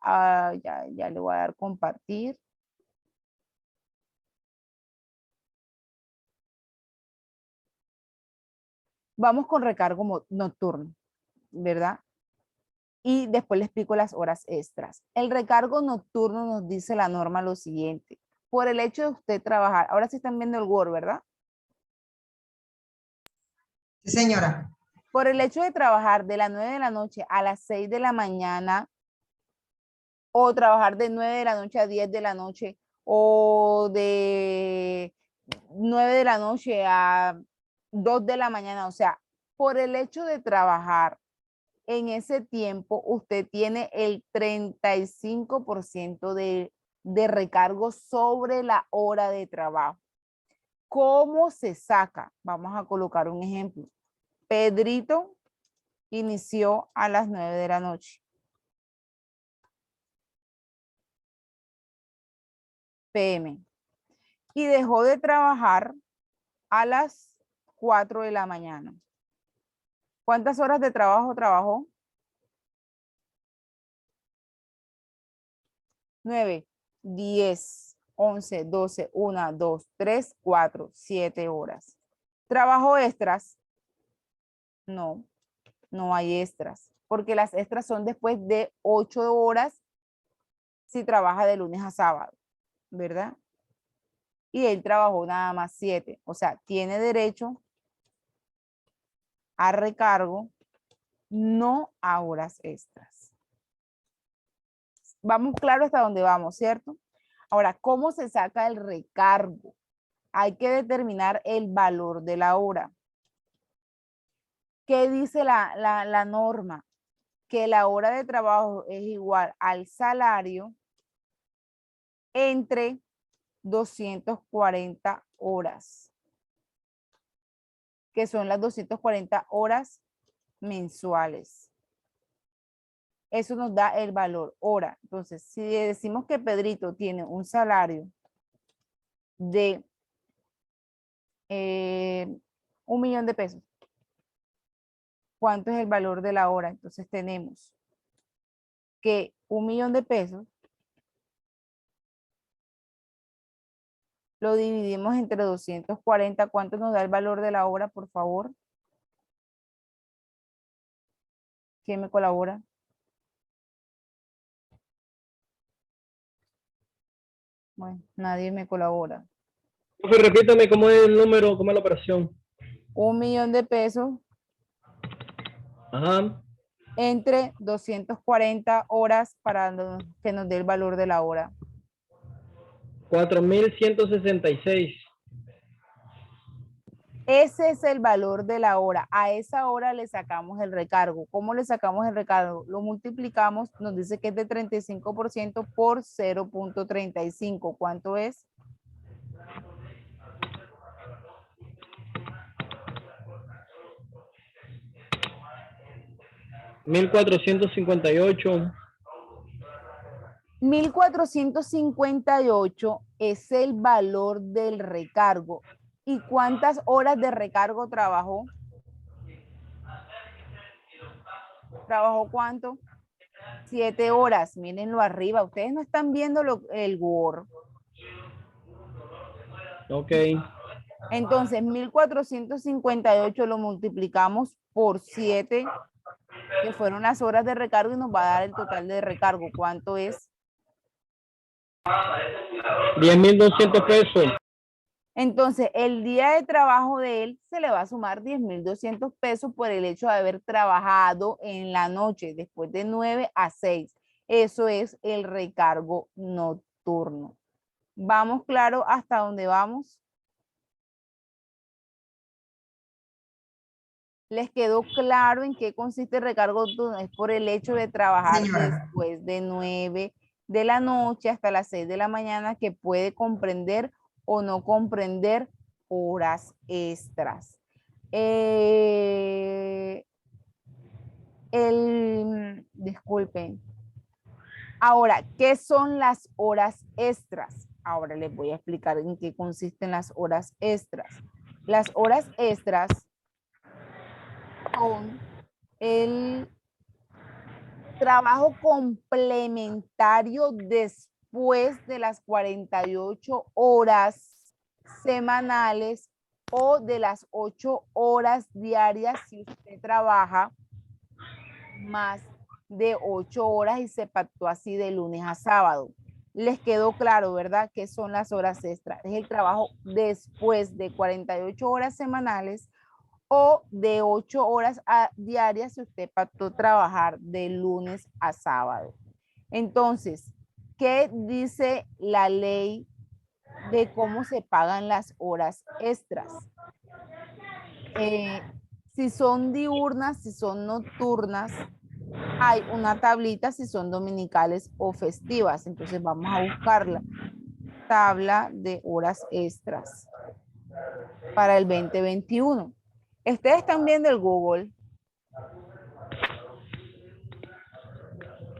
Ya le voy a dar compartir. Vamos con recargo nocturno, ¿verdad? Y después les explico las horas extras. El recargo nocturno nos dice la norma lo siguiente. Por el hecho de usted trabajar, ahora sí están viendo el Word, ¿verdad? Sí, señora. Por el hecho de trabajar de las 9 de la noche a las 6 de la mañana, o trabajar de 9 de la noche a 10 de la noche, o de 9 de la noche a 2 de la mañana, o sea, por el hecho de trabajar en ese tiempo, usted tiene el 35% de recargo sobre la hora de trabajo. ¿Cómo se saca? Vamos a colocar un ejemplo. Pedrito inició a las 9 de la noche. PM. Y dejó de trabajar a las 4 de la mañana. ¿Cuántas horas de trabajo trabajó? 9, 10, 11, 12, 1, 2, 3, 4, 7 horas. ¿Trabajo extras? No, no hay extras, porque las extras son después de 8 horas si trabaja de lunes a sábado, ¿verdad? Y él trabajó nada más 7, o sea, tiene derecho a recargo, no a horas extras. Vamos claro hasta dónde vamos, ¿cierto? Ahora, ¿cómo se saca el recargo? Hay que determinar el valor de la hora. ¿Qué dice la norma? Que la hora de trabajo es igual al salario entre 240 horas, que son las 240 horas mensuales. eso nos da el valor hora. Entonces, si decimos que Pedrito tiene un salario de 1.000.000 de pesos, ¿cuánto es el valor de la hora? Entonces tenemos que 1.000.000 de pesos lo dividimos entre 240. ¿Cuánto nos da el valor de la hora, por favor? ¿Quién me colabora? Bueno, nadie me colabora. Profe, repítame cómo es el número, cómo es la operación. 1.000.000 de pesos Ajá. entre 240 horas para que nos dé el valor de la hora. 4.166. Ese es el valor de la hora. A esa hora le sacamos el recargo. ¿Cómo le sacamos el recargo? Lo multiplicamos, nos dice que es de 35% por 0.35. ¿Cuánto es? $1,458. 1.458 es el valor del recargo. ¿Y cuántas horas de recargo trabajó? ¿Trabajó cuánto? 7 horas. Mírenlo arriba. Ustedes no están viendo el Word. Ok. Entonces, 1.458 lo multiplicamos por 7, que fueron las horas de recargo, y nos va a dar el total de recargo. ¿Cuánto es? 10.200 pesos. Entonces, el día de trabajo de él se le va a sumar 10.200 pesos por el hecho de haber trabajado en la noche, después de 9 a 6. Eso es el recargo nocturno. ¿Vamos claro hasta dónde vamos? ¿Les quedó claro en qué consiste el recargo nocturno? Es por el hecho de trabajar después de 9 de la noche hasta las 6 de la mañana, que puede comprender o no comprender horas extras. Disculpen. Ahora, ¿qué son las horas extras? Ahora les voy a explicar en qué consisten las horas extras. Las horas extras son el trabajo complementario después de las 48 horas semanales o de las 8 horas diarias si usted trabaja más de 8 horas y se pactó así de lunes a sábado. Les quedó claro, ¿verdad? ¿Qué son las horas extras? Es el trabajo después de 48 horas semanales o de 8 horas diarias si usted pactó trabajar de lunes a sábado. Entonces, ¿qué dice la ley de cómo se pagan las horas extras? Si son diurnas, si son nocturnas, hay una tablita si son dominicales o festivas. Entonces vamos a buscarla. Tabla de horas extras para el 2021. Ustedes están viendo el Google.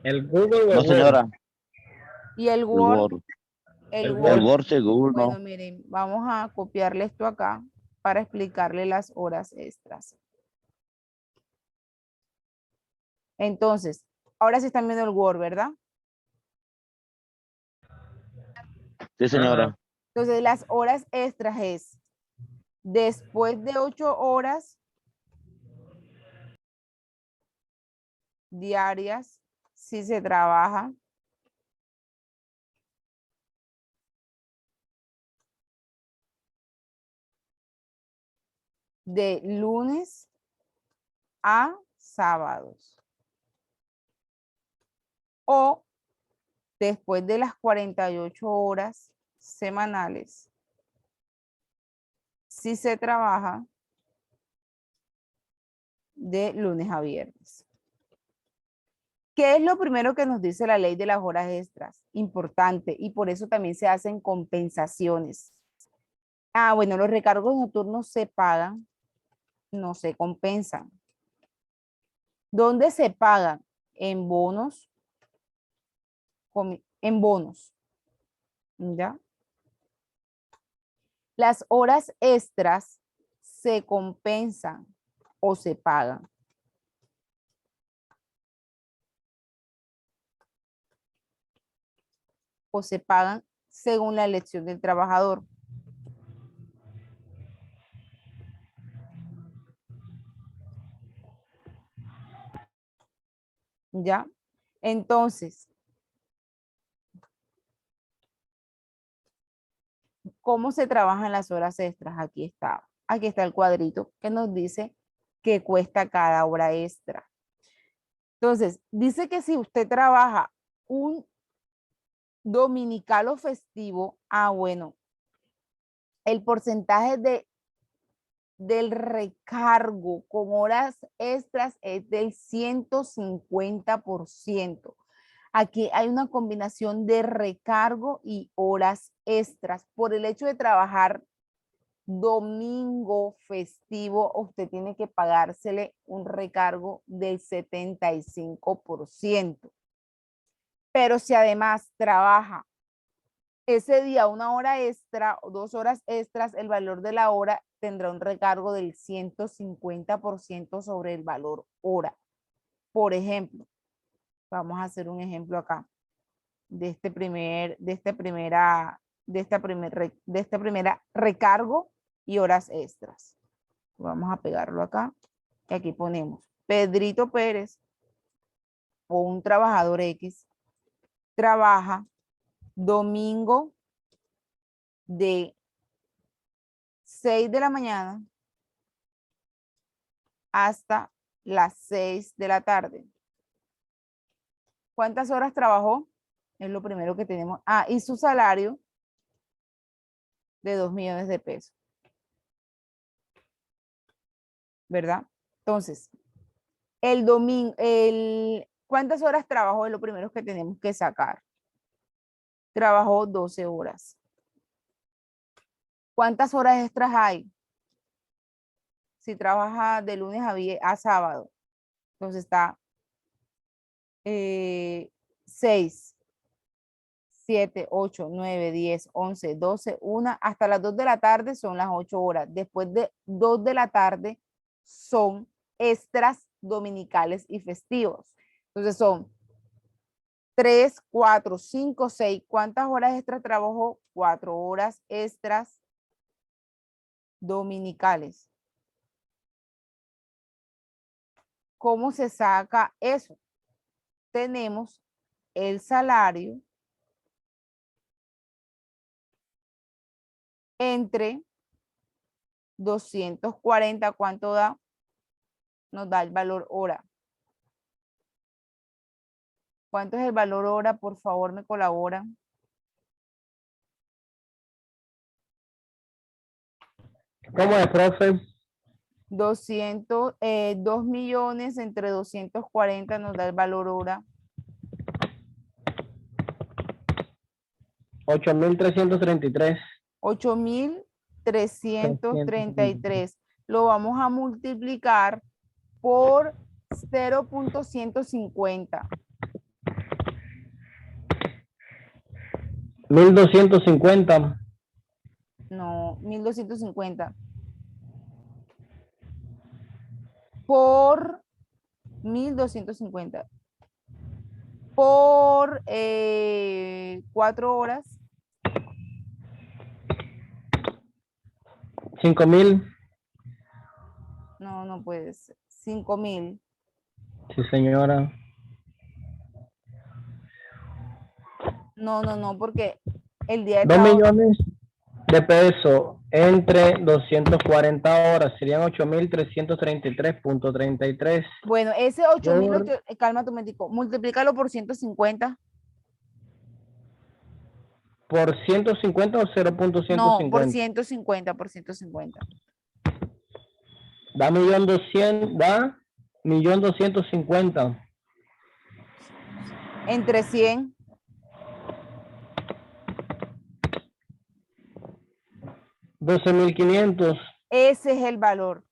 El Google. No, señora. Y el El Word. Word. El El Word. Word, sí, Google, Bueno, no. miren, vamos a copiarle esto acá para explicarle las horas extras. Entonces, ahora sí están viendo el Word, ¿verdad? Sí, señora. Entonces, las horas extras es después de 8 horas diarias, si se trabaja, de lunes a sábados, o después de las 48 horas semanales, si se trabaja de lunes a viernes. ¿Qué es lo primero que nos dice la ley de las horas extras? Importante, y por eso también se hacen compensaciones. Bueno, los recargos nocturnos se pagan, no se compensan. ¿Dónde se pagan? en bonos, en bonos, ¿ya? Las horas extras se compensan o se pagan. O se pagan según la elección del trabajador. ¿Ya? Entonces, ¿cómo se trabajan las horas extras? Aquí está. Aquí está el cuadrito que nos dice qué cuesta cada hora extra. Entonces, dice que si usted trabaja un dominical o festivo, bueno, el porcentaje del recargo con horas extras es del 150%. Aquí hay una combinación de recargo y horas extras. Por el hecho de trabajar domingo festivo, usted tiene que pagársele un recargo del 75%. Pero si además trabaja ese día una hora extra o 2 horas extras, el valor de la hora tendrá un recargo del 150% sobre el valor hora. Por ejemplo, vamos a hacer un ejemplo acá de esta primera recargo y horas extras. Vamos a pegarlo acá y aquí ponemos Pedrito Pérez o un trabajador X trabaja domingo de 6 de la mañana hasta las 6 de la tarde. ¿Cuántas horas trabajó? Es lo primero que tenemos. Y su salario de 2 millones de pesos. ¿Verdad? Entonces, el domingo, ¿cuántas horas trabajó? Es lo primero que tenemos que sacar. Trabajó 12 horas. ¿Cuántas horas extras hay? Si trabaja de lunes a sábado. Entonces está 6, 7, 8, 9, 10, 11, 12, 1, hasta las 2 de la tarde son las 8 horas. Después de 2 de la tarde son extras dominicales y festivos. Entonces son 3, 4, 5, 6. ¿Cuántas horas extras trabajó? 4 horas extras dominicales. ¿Cómo se saca eso? Tenemos el salario entre 240, ¿cuánto da? Nos da el valor hora. ¿Cuánto es el valor hora? Por favor, me colaboran. ¿Cómo es, profe? 2 millones entre 240 nos da el valor hora. 8.333. 8.333. Lo vamos a multiplicar por 0.150. 1.250. No, 1.250. Por 1.250. Por 4 horas. 5.000. No, no puede ser. 5.000. Sí, señora. No, porque el día de 2 trabajo. millones de pesos entre 240 horas serían 8.333.33. Bueno, ese 8.000, calma tu médico, multiplícalo por 150. ¿Por 150 o 0.150? No, por 150, por 150. Da 1.250.000. Entre 100. $12.500. Ese es el valor.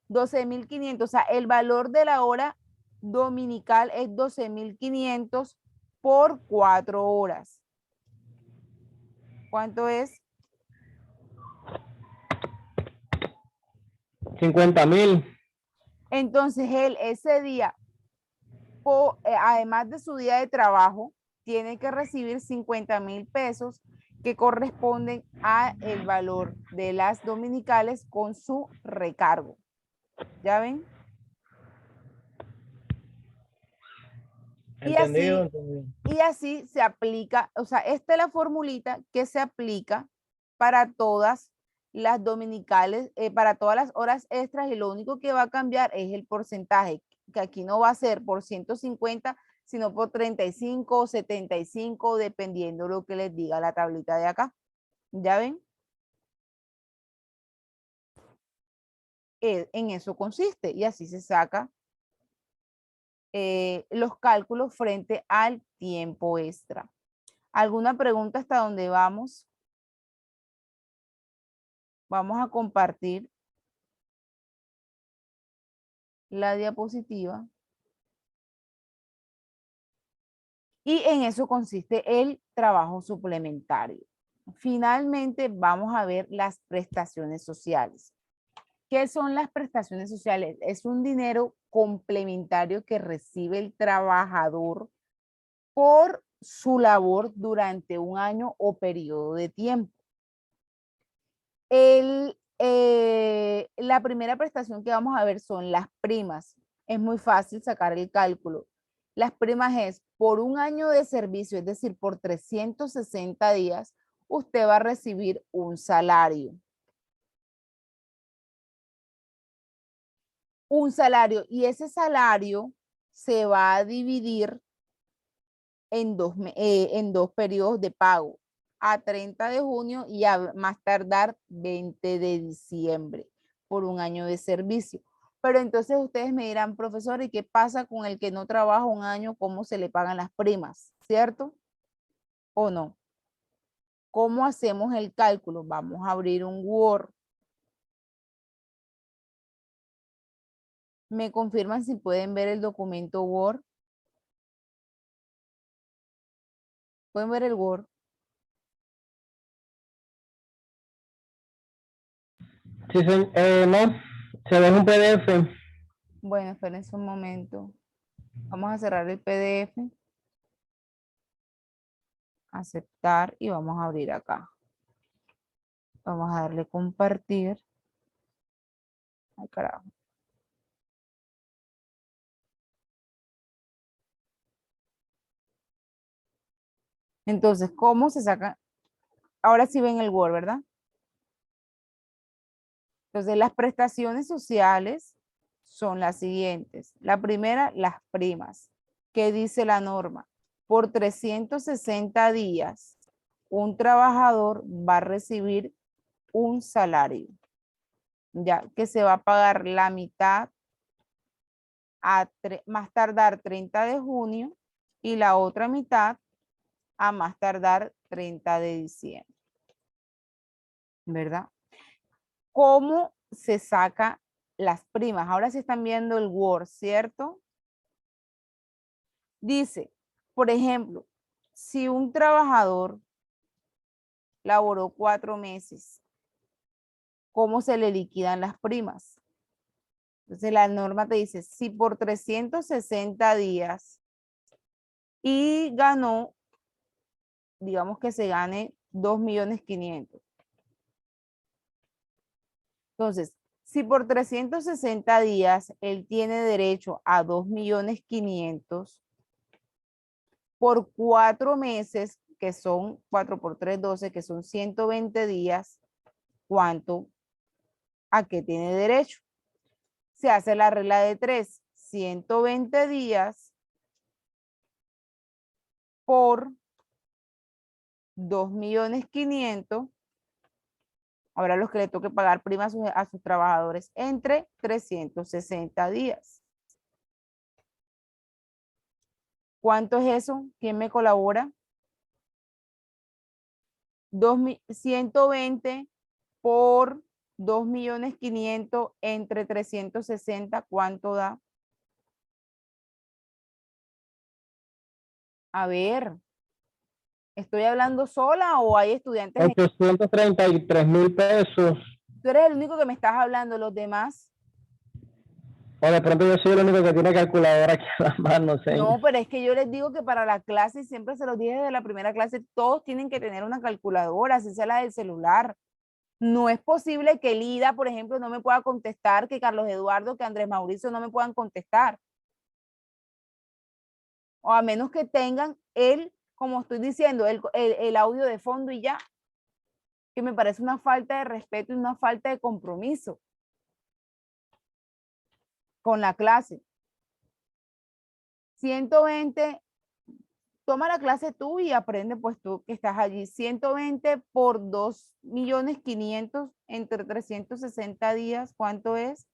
12.500. O sea, el valor de la hora dominical es 12.500 por 4 horas. ¿Cuánto es? 50.000. Entonces él ese día, además de su día de trabajo, tiene que recibir 50.000 pesos que corresponden a el valor de las dominicales con su recargo. ¿Ya ven? Entendido, así, entendido. y así se aplica, o sea, esta es la formulita que se aplica para todas las dominicales, para todas las horas extras, y lo único que va a cambiar es el porcentaje, que aquí no va a ser por 150, sino por 35 o 75, dependiendo lo que les diga la tablita de acá. ¿Ya ven? En eso consiste, y así se saca los cálculos frente al tiempo extra. ¿Alguna pregunta hasta dónde vamos? Vamos a compartir la diapositiva. Y en eso consiste el trabajo suplementario. Finalmente vamos a ver las prestaciones sociales. ¿Qué son las prestaciones sociales? Es un dinero complementario que recibe el trabajador por su labor durante un año o periodo de tiempo. La primera prestación que vamos a ver son las primas. Es muy fácil sacar el cálculo. Las primas es por un año de servicio, es decir, por 360 días, usted va a recibir un salario. Un salario, y ese salario se va a dividir en dos periodos de pago, a 30 de junio y a más tardar 20 de diciembre, por un año de servicio. Pero entonces ustedes me dirán, profesor, ¿y qué pasa con el que no trabaja un año? ¿Cómo se le pagan las primas? ¿Cierto? ¿O no? ¿Cómo hacemos el cálculo? Vamos a abrir un Word. ¿Me confirman si pueden ver el documento Word? ¿Pueden ver el Word? Sí, no, se ve un PDF. Bueno, espérense un momento. Vamos a cerrar el PDF. Aceptar y vamos a abrir acá. Vamos a darle compartir. Ay, carajo. Entonces, ¿cómo se saca? Ahora sí ven el Word, ¿verdad? Entonces, las prestaciones sociales son las siguientes. La primera, las primas. ¿Qué dice la norma? Por 360 días, un trabajador va a recibir un salario, ya que se va a pagar la mitad a más tardar 30 de junio y la otra mitad a más tardar 30 de diciembre, ¿verdad? ¿Cómo se saca las primas? Ahora se están viendo el Word, ¿cierto? Dice, por ejemplo, si un trabajador laboró 4 meses, ¿cómo se le liquidan las primas? Entonces la norma te dice, si por 360 días y ganó, digamos que se gane 2.500.000. Entonces, si por 360 días él tiene derecho a 2.500.000, por 4 meses, que son 4 por 3, 12, que son 120 días, ¿cuánto? ¿A qué tiene derecho? Se hace la regla de 3, 120 días por 2.500.000. Ahora los que le toque pagar primas a sus trabajadores entre 360 días. ¿Cuánto es eso? ¿Quién me colabora? 120 por 2.500.000 entre 360, ¿cuánto da? A ver, ¿estoy hablando sola o hay estudiantes? 833.000 pesos. Tú eres el único que me estás hablando, los demás. O de pronto yo soy el único que tiene calculadora aquí a la mano, señor. No, pero es que yo les digo que para la clase, siempre se los dije desde la primera clase, todos tienen que tener una calculadora, así sea la del celular. No es posible que Lida, por ejemplo, no me pueda contestar, que Carlos Eduardo, que Andrés Mauricio no me puedan contestar. O a menos que tengan como estoy diciendo, el audio de fondo y ya, que me parece una falta de respeto y una falta de compromiso con la clase. 120, toma la clase tú y aprende pues tú que estás allí. 120 por 2.500.000 entre 360 días, ¿cuánto es?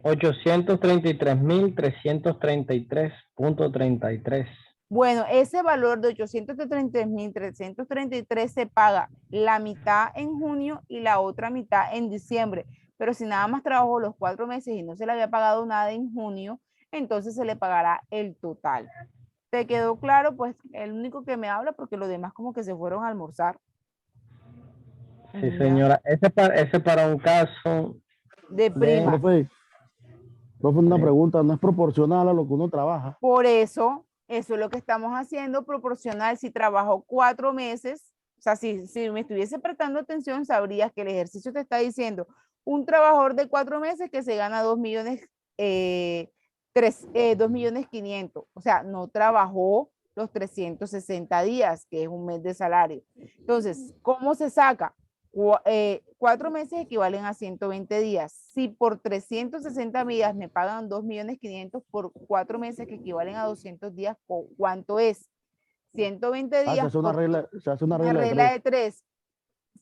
833.333.33. Bueno, ese valor de 833.333 se paga la mitad en junio y la otra mitad en diciembre. Pero si nada más trabajó los 4 meses y no se le había pagado nada en junio, entonces se le pagará el total. ¿Te quedó claro? Pues el único que me habla porque los demás como que se fueron a almorzar. Sí, Ya. señora. Ese para un caso De prima. Profe, una pregunta, ¿no es proporcional a lo que uno trabaja? Por eso es lo que estamos haciendo, proporcional. Si trabajó 4 meses, o sea, si me estuviese prestando atención, sabrías que el ejercicio te está diciendo un trabajador de 4 meses que se gana 2.500.000, o sea, no trabajó los 360 días, que es un mes de salario. Entonces, ¿cómo se saca? 4 meses equivalen a 120 días. Si por 360 días me pagan 2.500.000 por 4 meses que equivalen a 200 días, ¿cuánto es? 120 días. Se hace una regla de 3.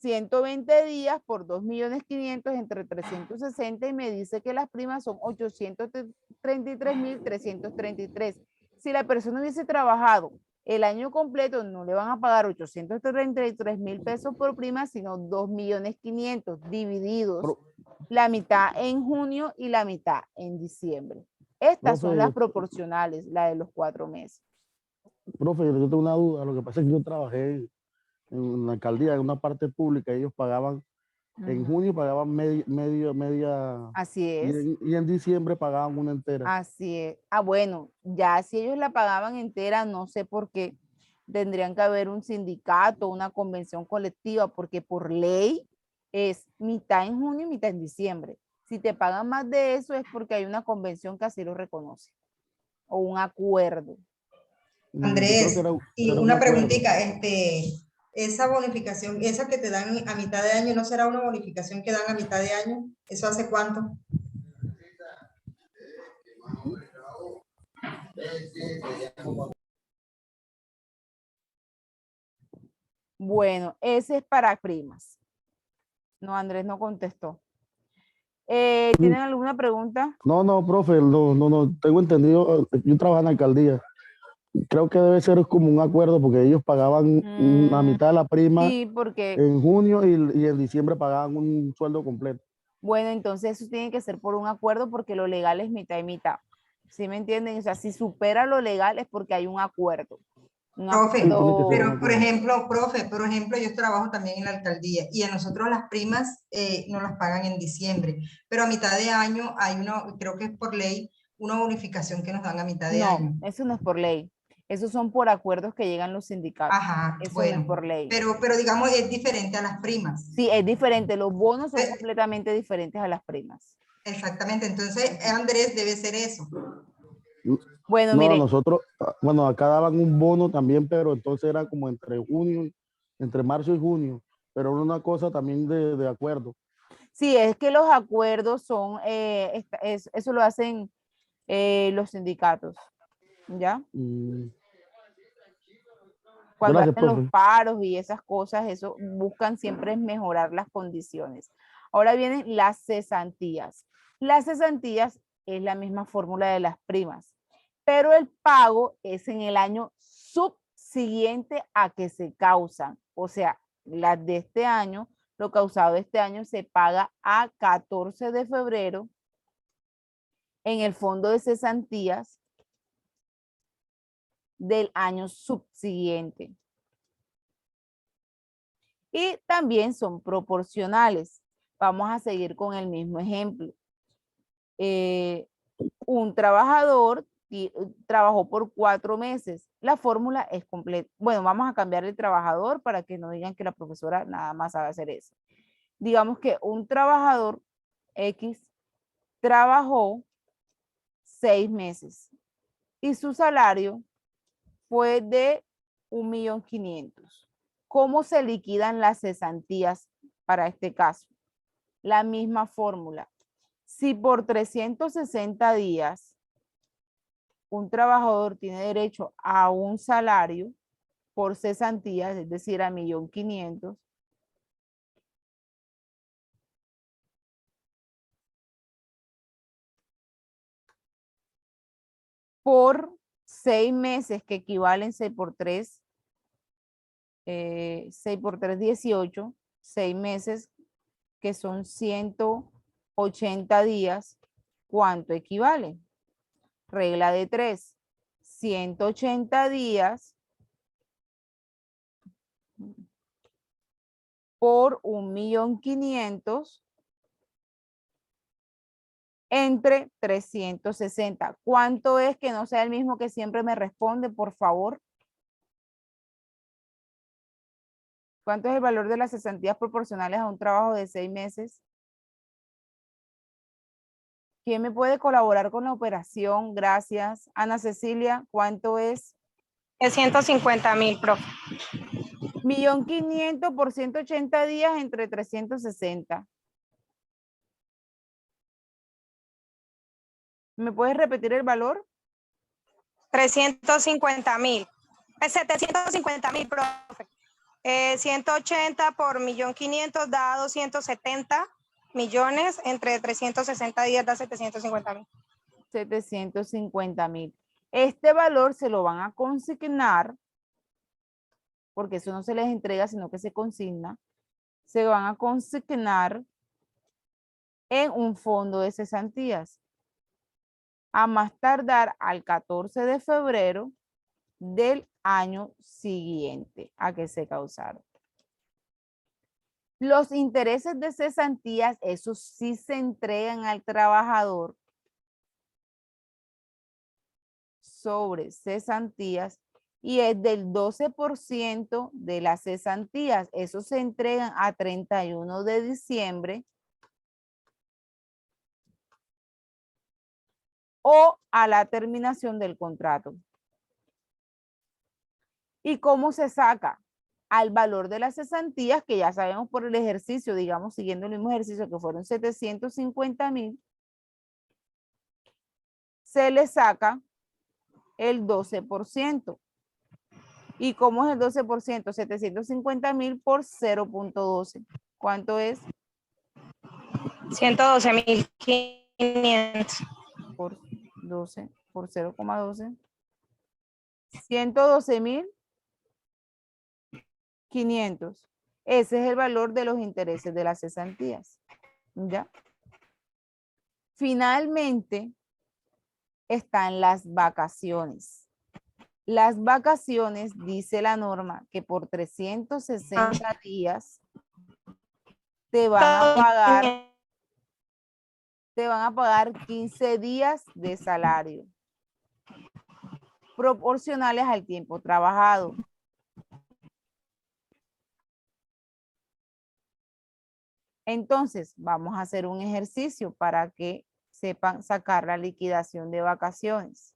120 días por 2.500.000 entre 360 y me dice que las primas son 833.333. Si la persona hubiese trabajado el año completo, no le van a pagar 833.000 pesos por prima, sino 2.500.000 divididos, la mitad en junio y la mitad en diciembre. Estas son las proporcionales, la de los 4 meses. Profe, yo tengo una duda. Lo que pasa es que yo trabajé en la alcaldía, en una parte pública, ellos pagaban, en junio pagaban media, Así es. y en diciembre pagaban una entera. Así es. Ah, bueno, ya si ellos la pagaban entera, no sé por qué tendrían que haber un sindicato, una convención colectiva, porque por ley es mitad en junio y mitad en diciembre. Si te pagan más de eso es porque hay una convención que así lo reconoce o un acuerdo. Andrés, y una preguntita, esa bonificación, esa que te dan a mitad de año, ¿no será una bonificación que dan a mitad de año? ¿Eso hace cuánto? Bueno, ese es para primas. No, Andrés no contestó. ¿Tienen alguna pregunta? No, profe, no, tengo entendido, yo trabajo en la alcaldía. Creo que debe ser como un acuerdo porque ellos pagaban la mitad de la prima Sí, porque en junio y en diciembre pagaban un sueldo completo. bueno, entonces eso tiene que ser por un acuerdo porque lo legal es mitad y mitad. ¿Sí me entienden? O sea, si supera lo legal es porque hay un acuerdo. Profe, pero por acuerdo. ejemplo, yo trabajo también en la alcaldía y a nosotros las primas nos las pagan en diciembre, pero a mitad de año hay creo que es por ley, una bonificación que nos dan a mitad de No, año. eso no es por ley. Esos son por acuerdos que llegan los sindicatos. Ajá, Eso no es bueno, por ley. pero digamos es diferente a las primas. Sí, es diferente. Los bonos son Eh, completamente diferentes a las primas. Exactamente, entonces Andrés debe ser eso. Bueno, No, mire, nosotros, bueno, acá daban un bono también, pero entonces era como entre marzo y junio, pero era una cosa también de acuerdo. sí, es que los acuerdos son, eso lo hacen los sindicatos, ¿ya? Cuando Gracias, hacen los profe. paros y esas cosas, eso buscan siempre mejorar las condiciones. Ahora vienen las cesantías. Las cesantías es la misma fórmula de las primas, pero el pago es en el año subsiguiente a que se causan. O sea, las de este año, lo causado este año se paga a 14 de febrero en el fondo de cesantías del año subsiguiente. Y también son proporcionales. Vamos a seguir con el mismo ejemplo. Un trabajador trabajó por 4 meses. La fórmula es completa. Bueno, vamos a cambiar el trabajador para que no digan que la profesora nada más sabe hacer eso. Digamos que un trabajador X trabajó 6 meses y su salario fue de 1.500.000. ¿Cómo se liquidan las cesantías para este caso? La misma fórmula. Si por 360 días un trabajador tiene derecho a un salario por cesantías, es decir, a 1.500.000, por 6 meses, que equivalen 6 por 3, 6 por 3, 18, 6 meses, que son 180 días, ¿cuánto equivale? Regla de 3, 180 días por 1.500.000 entre 360. ¿Cuánto es? Que no sea el mismo que siempre me responde, por favor. ¿Cuánto es el valor de las cesantías proporcionales a un trabajo de 6 meses? ¿Quién me puede colaborar con la operación? Gracias. Ana Cecilia, ¿cuánto es? Es 150.000, profe. 1.500.000 por 180 días entre 360. ¿Me puedes repetir el valor? 350.000. 750.000, profe. 180 por 1.500.000 da 270 millones, entre 360 días da 750.000. 750.000. Este valor se lo van a consignar, porque eso no se les entrega, sino que se consigna. Se van a consignar en un fondo de cesantías, a más tardar al 14 de febrero del año siguiente a que se causaron. Los intereses de cesantías, esos sí se entregan al trabajador sobre cesantías y es del 12% de las cesantías. Esos se entregan a 31 de diciembre o a la terminación del contrato. ¿Y cómo se saca? Al valor de las cesantías, que ya sabemos por el ejercicio, digamos, siguiendo el mismo ejercicio que fueron 750.000, se le saca el 12%. ¿Y cómo es el 12%? 750.000 por 0.12. ¿Cuánto es? 112.500. Por 12, por 0.12. 112.500. Ese es el valor de los intereses de las cesantías. ¿Ya? Finalmente, están las vacaciones. Las vacaciones, dice la norma, que por 360 días te van a pagar 15 días de salario, proporcionales al tiempo trabajado. Entonces, vamos a hacer un ejercicio para que sepan sacar la liquidación de vacaciones.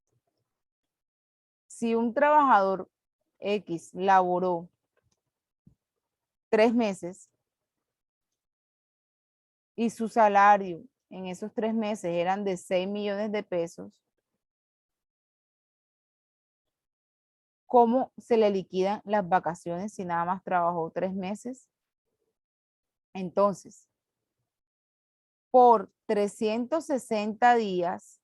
Si un trabajador X laboró 3 meses y su salario en esos 3 meses eran de 6 millones de pesos, ¿cómo se le liquidan las vacaciones si nada más trabajó 3 meses? Entonces, por 360 días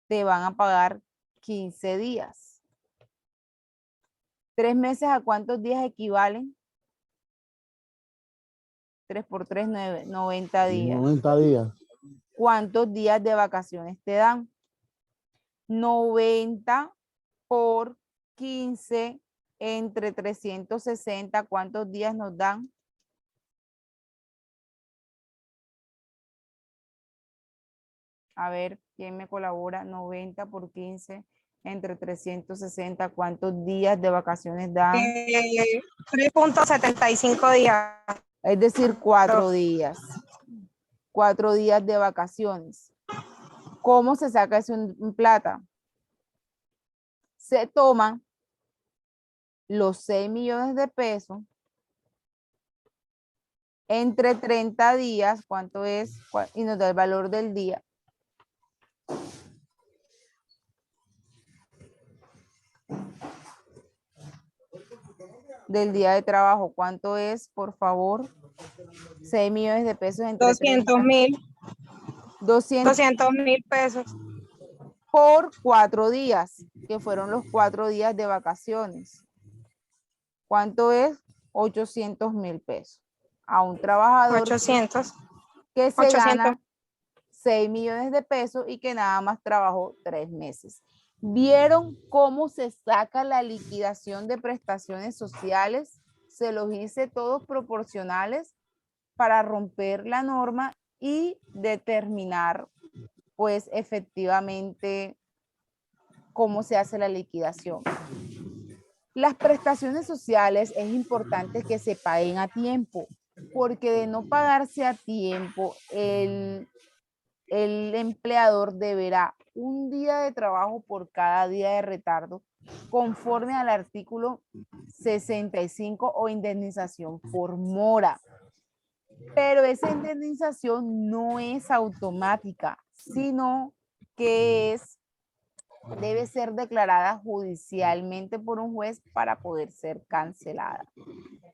te van a pagar 15 días. 3 meses, ¿a cuántos días equivalen? 3 por 3, 90 días. 90 días. ¿Cuántos días de vacaciones te dan? 90 por 15 entre 360, ¿cuántos días nos dan? A ver, ¿quién me colabora? 90 por 15 entre 360, ¿cuántos días de vacaciones dan? 3.75 días. Es decir, 4 días. 4 días de vacaciones. ¿Cómo se saca eso en plata? Se toman los 6 millones de pesos entre 30 días, ¿cuánto es? Y nos da el valor del día. Del día de trabajo, ¿cuánto es, por favor? 6 millones de pesos entre 200.000. 200.000 pesos. por 4 días, que fueron los 4 días de vacaciones. ¿Cuánto es? 800.000 pesos. A un trabajador 800. que se 800. gana 6 millones de pesos y que nada más trabajó 3 meses. ¿Vieron cómo se saca la liquidación de prestaciones sociales? Se los hice todos proporcionales para romper la norma y determinar, pues, efectivamente, cómo se hace la liquidación. Las prestaciones sociales es importante que se paguen a tiempo, porque de no pagarse a tiempo, el empleador deberá un día de trabajo por cada día de retardo, conforme al artículo 65 o indemnización por mora. Pero esa indemnización no es automática, sino que debe ser declarada judicialmente por un juez para poder ser cancelada.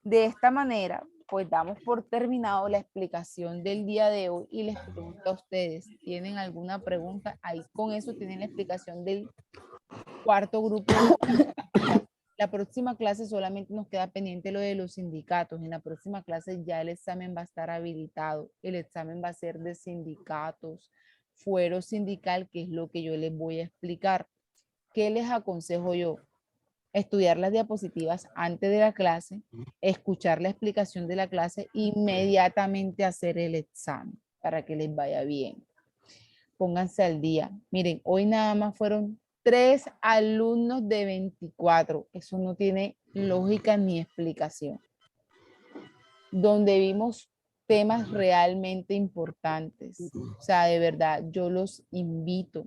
De esta manera, pues damos por terminado la explicación del día de hoy y les pregunto a ustedes, ¿tienen alguna pregunta? Ahí con eso tienen la explicación del cuarto grupo. La próxima clase solamente nos queda pendiente lo de los sindicatos. En la próxima clase ya el examen va a estar habilitado. El examen va a ser de sindicatos, fuero sindical, que es lo que yo les voy a explicar. ¿Qué les aconsejo yo? Estudiar las diapositivas antes de la clase, escuchar la explicación de la clase, inmediatamente hacer el examen para que les vaya bien. Pónganse al día. Miren, hoy nada más fueron 3 alumnos de 24. Eso no tiene lógica ni explicación. Donde vimos temas realmente importantes. O sea, de verdad, yo los invito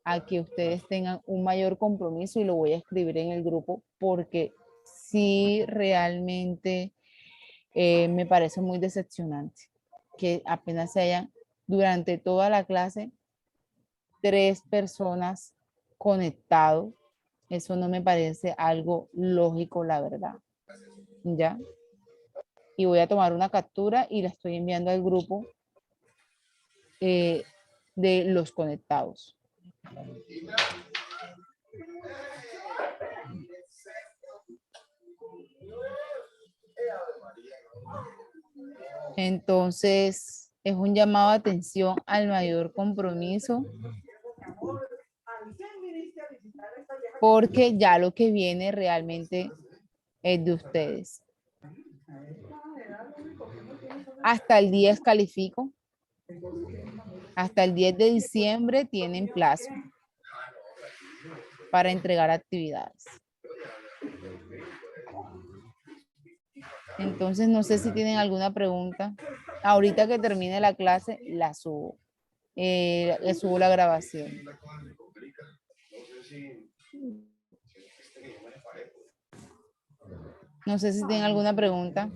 a que ustedes tengan un mayor compromiso y lo voy a escribir en el grupo porque sí realmente me parece muy decepcionante que apenas se hayan durante toda la clase 3 personas conectados. Eso no me parece algo lógico, la verdad. ¿Ya? Y voy a tomar una captura y la estoy enviando al grupo de los conectados. Entonces, es un llamado a atención al mayor compromiso, porque ya lo que viene realmente es de ustedes. Hasta el 10 califico. Hasta el 10 de diciembre tienen plazo para entregar actividades. Entonces, no sé si tienen alguna pregunta. Ahorita que termine la clase, la subo. Le subo la grabación. No sé si tienen alguna pregunta.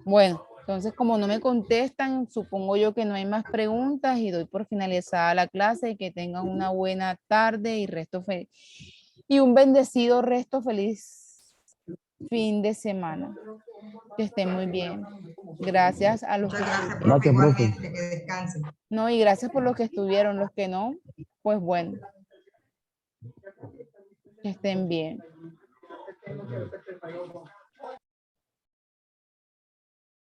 Bueno, entonces como no me contestan, supongo yo que no hay más preguntas y doy por finalizada la clase y que tengan una buena tarde y un bendecido resto feliz fin de semana. Que estén muy bien. Gracias a los que estuvieron. Gracias, profe. Que descansen. No, y gracias por los que estuvieron. Los que no, pues bueno. Que estén bien.